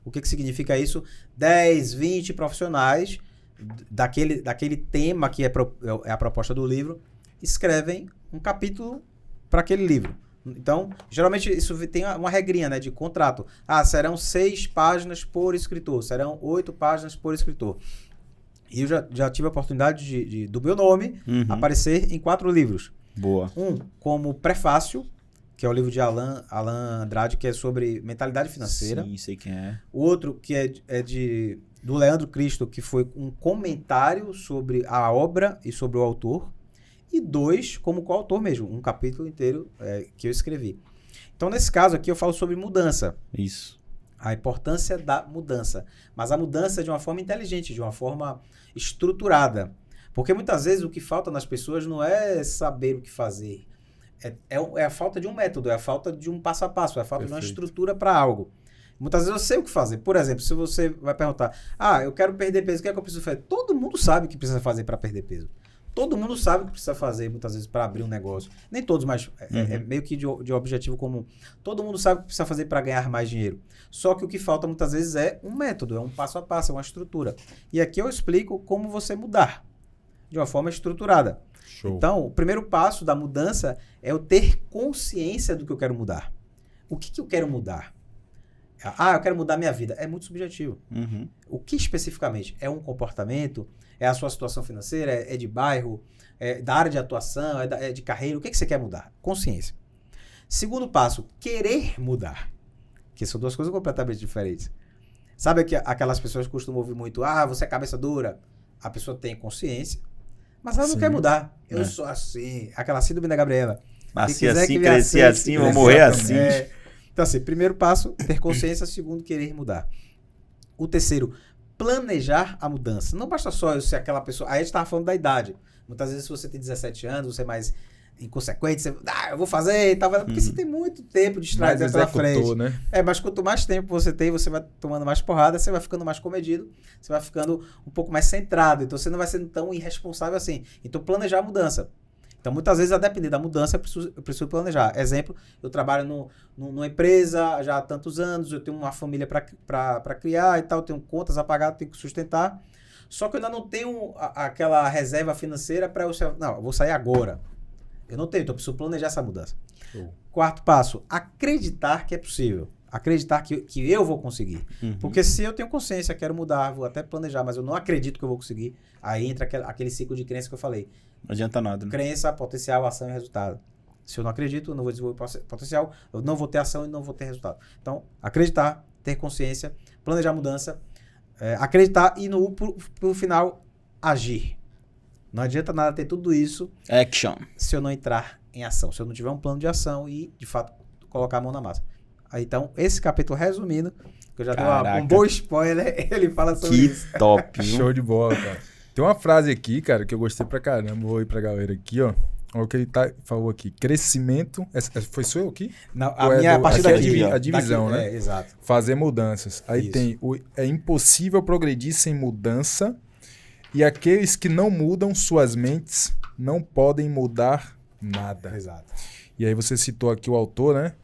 O que significa isso? 10, 20 profissionais daquele tema que é a proposta do livro, escrevem um capítulo para aquele livro. Então, geralmente isso tem uma regrinha, né, de contrato. Serão 6 páginas por escritor, serão 8 páginas por escritor. E eu já tive a oportunidade do meu nome aparecer em 4 livros. Boa. Um como prefácio, que é o livro de Alan Andrade, que é sobre mentalidade financeira. Sim, sei quem é. O outro que é do Leandro Cristo, que foi um comentário sobre a obra e sobre o autor. E 2 como coautor mesmo, um capítulo inteiro que eu escrevi. Então, nesse caso aqui, eu falo sobre mudança. Isso. A importância da mudança. Mas a mudança de uma forma inteligente, de uma forma estruturada. Porque muitas vezes o que falta nas pessoas não é saber o que fazer. É a falta de um método, é a falta de um passo a passo, é a falta de uma estrutura para algo. Muitas vezes eu sei o que fazer. Por exemplo, se você vai perguntar, eu quero perder peso, o que é que eu preciso fazer? Todo mundo sabe o que precisa fazer para perder peso. Todo mundo sabe o que precisa fazer, muitas vezes, para abrir um negócio. Nem todos, mas é meio que de objetivo comum. Todo mundo sabe o que precisa fazer para ganhar mais dinheiro. Só que o que falta, muitas vezes, é um método, é um passo a passo, é uma estrutura. E aqui eu explico como você mudar de uma forma estruturada. Show. Então, o primeiro passo da mudança é eu ter consciência do que eu quero mudar. O que eu quero mudar? Eu quero mudar minha vida. É muito subjetivo. O que especificamente? É um comportamento? É a sua situação financeira? É de bairro? É da área de atuação? É de carreira? O que você quer mudar? Consciência. Segundo passo, querer mudar. Que são 2 coisas completamente diferentes. Sabe que aquelas pessoas que costumam ouvir muito, você é cabeça dura? A pessoa tem consciência, mas ela não quer mudar. Eu sou assim. Aquela síndrome da Gabriela. Nasci assim, cresci assim, vou morrer assim. Então, assim, primeiro passo, ter consciência. Segundo, querer mudar. O terceiro, planejar a mudança. Não basta só eu ser aquela pessoa... Aí a gente estava falando da idade. Muitas vezes, se você tem 17 anos, você é mais inconsequente, você... eu vou fazer e tal. Porque você tem muito tempo distraído pela frente. Né? Mas quanto mais tempo você tem, você vai tomando mais porrada, você vai ficando mais comedido, você vai ficando um pouco mais centrado. Então, você não vai sendo tão irresponsável assim. Então, planejar a mudança. Então, muitas vezes, a depender da mudança, eu preciso planejar. Exemplo, eu trabalho numa empresa já há tantos anos, eu tenho uma família para criar e tal, tenho contas a pagar, tenho que sustentar. Só que eu ainda não tenho aquela reserva financeira para eu... Não, eu vou sair agora. Eu não tenho, então eu preciso planejar essa mudança. Show. Quarto passo, acreditar que é possível. Acreditar que eu vou conseguir. Porque se eu tenho consciência, quero mudar, vou até planejar, mas eu não acredito que eu vou conseguir, aí entra aquele ciclo de crença que eu falei. Não adianta nada, né? Crença, potencial, ação e resultado. Se eu não acredito, eu não vou desenvolver potencial, eu não vou ter ação e não vou ter resultado. Então, acreditar, ter consciência, planejar mudança, acreditar e pro final, agir. Não adianta nada ter tudo isso Action. se eu não entrar em ação, se eu não tiver um plano de ação e, de fato, colocar a mão na massa. Então, esse capítulo, resumindo, que eu já dei um bom spoiler, ele fala sobre isso. Que top, viu? Show de bola, cara. Tem uma frase aqui, cara, que eu gostei pra caramba. Vou ir pra galera aqui, ó. Olha o que ele falou aqui. Crescimento... Foi sua eu aqui? Não, a partir daqui. A divisão, daqui, né? Exato. Fazer mudanças. Aí Isso. tem é impossível progredir sem mudança e aqueles que não mudam suas mentes não podem mudar nada. Exato. E aí você citou aqui o autor, né?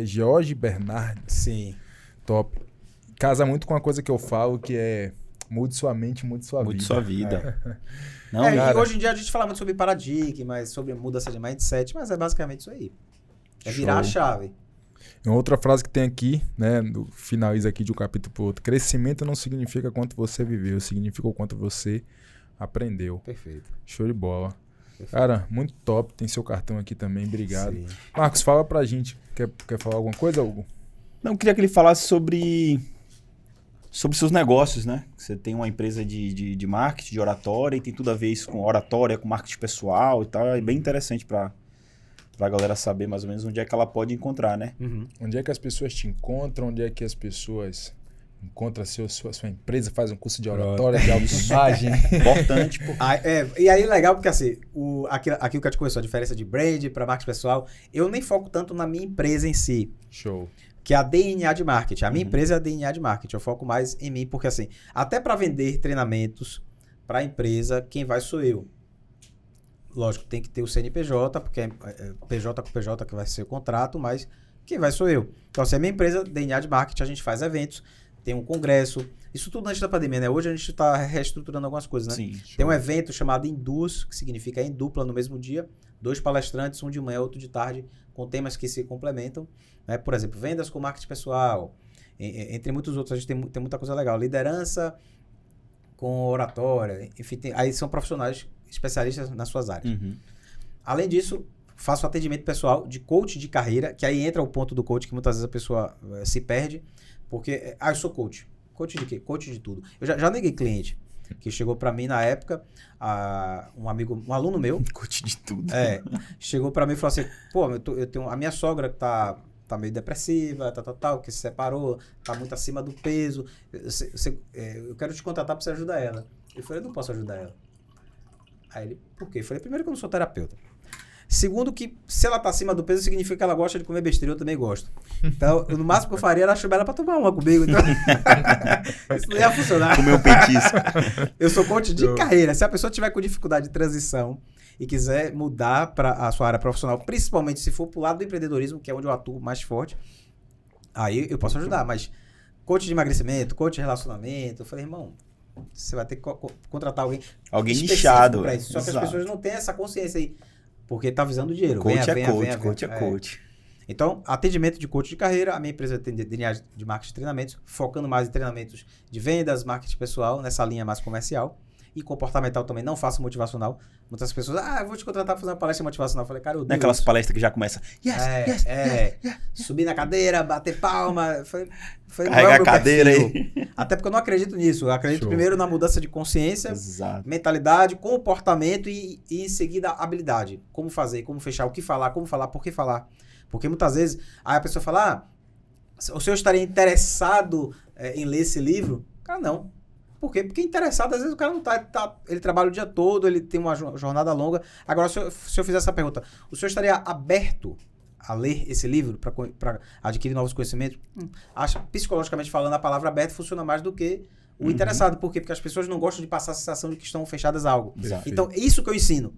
George Bernard. Sim. Top. Casa muito com uma coisa que eu falo, que é mude sua mente, mude sua vida. Mude sua vida. Não, e hoje em dia a gente fala muito sobre paradigmas, sobre mudança de mindset, mas é basicamente isso aí. É virar a chave. Uma outra frase que tem aqui, né? Finaliza aqui de um capítulo pro outro. Crescimento não significa quanto você viveu, significa o quanto você aprendeu. Perfeito. Show de bola. Cara, muito top. Tem seu cartão aqui também. Obrigado. Sim. Marcos, fala pra gente. Quer falar alguma coisa, Hugo? Não, eu queria que ele falasse sobre seus negócios, né? Você tem uma empresa de marketing, de oratória, e tem tudo a ver isso com oratória, com marketing pessoal e tal. É bem interessante pra galera saber mais ou menos onde é que ela pode encontrar, né? Uhum. Onde é que as pessoas te encontram? Onde é que as pessoas encontram sua empresa? Faz um curso de oratória, de autoimagem? Importante, pô. E aí legal porque assim, aquilo que a gente conversou, a diferença de brand para marketing pessoal, eu nem foco tanto na minha empresa em si. Show. Que é a DNA de marketing. A minha empresa é a DNA de marketing. Eu foco mais em mim, porque assim, até para vender treinamentos para a empresa, quem vai sou eu. Lógico, tem que ter o CNPJ, porque é PJ com PJ que vai ser o contrato, mas quem vai sou eu. Então, assim, a minha empresa, DNA de marketing, a gente faz eventos. tem um congresso. Isso tudo antes da pandemia, né? Hoje a gente está reestruturando algumas coisas, né? Sim. Tem um evento chamado Induz, que significa em dupla no mesmo dia. 2 palestrantes, um de manhã, outro de tarde, com temas que se complementam. Né? Por exemplo, vendas com marketing pessoal, entre muitos outros. A gente tem muita coisa legal. Liderança com oratória. Enfim, aí são profissionais especialistas nas suas áreas. Uhum. Além disso, faço atendimento pessoal de coach de carreira, que aí entra o ponto do coach, que muitas vezes a pessoa se perde, porque, eu sou coach. Coach de quê? Coach de tudo. Eu já neguei cliente, que chegou para mim na época, um aluno meu... Coach de tudo. Chegou para mim e falou assim, pô, eu tenho a minha sogra que tá meio depressiva, que se separou, tá muito acima do peso, eu quero te contratar para você ajudar ela. Eu falei, eu não posso ajudar ela. Aí ele, por quê? Eu falei, primeiro que eu não sou terapeuta. Segundo que, se ela tá acima do peso, significa que ela gosta de comer besteira, eu também gosto. Então, no máximo que eu faria era chamar ela pra tomar uma comigo. Então, isso não ia funcionar. Comer um petisco. Eu sou coach de carreira. Se a pessoa tiver com dificuldade de transição e quiser mudar para a sua área profissional, principalmente se for pro lado do empreendedorismo, que é onde eu atuo mais forte, aí eu posso ajudar. Mas coach de emagrecimento, coach de relacionamento, eu falei, irmão, você vai ter que contratar alguém nichado. Pra isso. Só que as pessoas não têm essa consciência aí. Porque tá visando dinheiro. Coach é coach. Então, atendimento de coach de carreira, a minha empresa tem DNA de marketing e treinamentos, focando mais em treinamentos de vendas, marketing pessoal, nessa linha mais comercial. E comportamental também, não faço motivacional. Muitas pessoas, eu vou te contratar para fazer uma palestra motivacional. Eu falei, cara, eu odeio Naquelas isso. palestras que já começa, yes. Subir na cadeira, bater palma. Carregar a cadeira aí. Até porque eu não acredito nisso. Eu acredito primeiro na mudança de consciência, Exato. mentalidade, comportamento e em seguida habilidade. Como fazer, como fechar, o que falar, como falar, por que falar. Porque muitas vezes aí a pessoa fala, o senhor estaria interessado em ler esse livro? Cara, não. Por quê? Porque interessado, às vezes o cara não ele trabalha o dia todo, ele tem uma jornada longa. Agora, se eu fizer essa pergunta, o senhor estaria aberto a ler esse livro para adquirir novos conhecimentos? Acho, psicologicamente falando, a palavra aberto funciona mais do que o interessado. Por quê? Porque as pessoas não gostam de passar a sensação de que estão fechadas a algo. Exato. Então, é isso que eu ensino.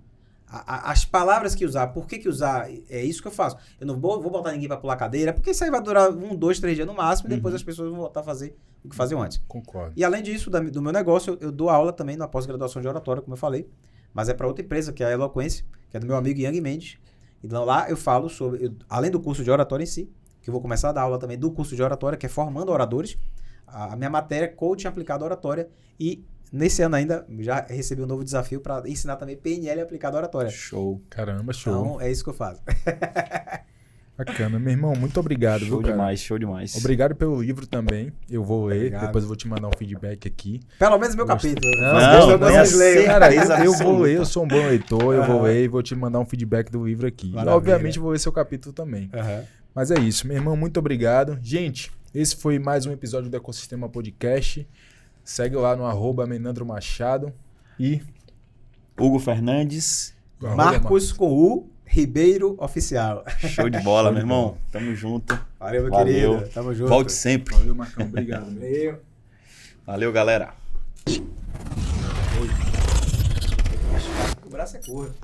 As palavras que usar, por que usar, é isso que eu faço. Eu não vou botar ninguém para pular cadeira, porque isso aí vai durar 1, 2, 3 dias no máximo, e depois as pessoas vão voltar a fazer o que faziam antes. Concordo. E além disso, do meu negócio, eu dou aula também na pós-graduação de oratória, como eu falei, mas é para outra empresa, que é a Eloquência, que é do meu amigo Yang Mendes. Então lá eu falo sobre, além do curso de oratória em si, que eu vou começar a dar aula também do curso de oratória, que é formando oradores, a minha matéria é coaching aplicado à oratória, e nesse ano ainda já recebi um novo desafio para ensinar também PNL aplicado à oratória. Show. Caramba, show. Então é isso que eu faço. Bacana. Meu irmão, muito obrigado. Show viu, cara? demais, show demais. Obrigado pelo livro também. Eu vou ler, Obrigado. depois eu vou te mandar um feedback aqui. Pelo menos meu capítulo. Não, vocês leiam. Cara, certeza eu vou absoluta. ler, eu sou um bom leitor, eu vou ler e vou te mandar um feedback do livro aqui. Maravilha. E, obviamente, eu vou ler seu capítulo também. Uhum. Mas é isso, meu irmão, muito obrigado. Gente, esse foi mais um episódio do Ecossistema Podcast. Segue lá no @menandromachado e Hugo Fernandes. Marcos com U Ribeiro Oficial. Show de bola, meu irmão. Tamo junto. Valeu, meu Valeu. querido. Tamo junto. Volte sempre. Valeu, Marcão. Obrigado. Meu. Valeu, galera. O braço é curto.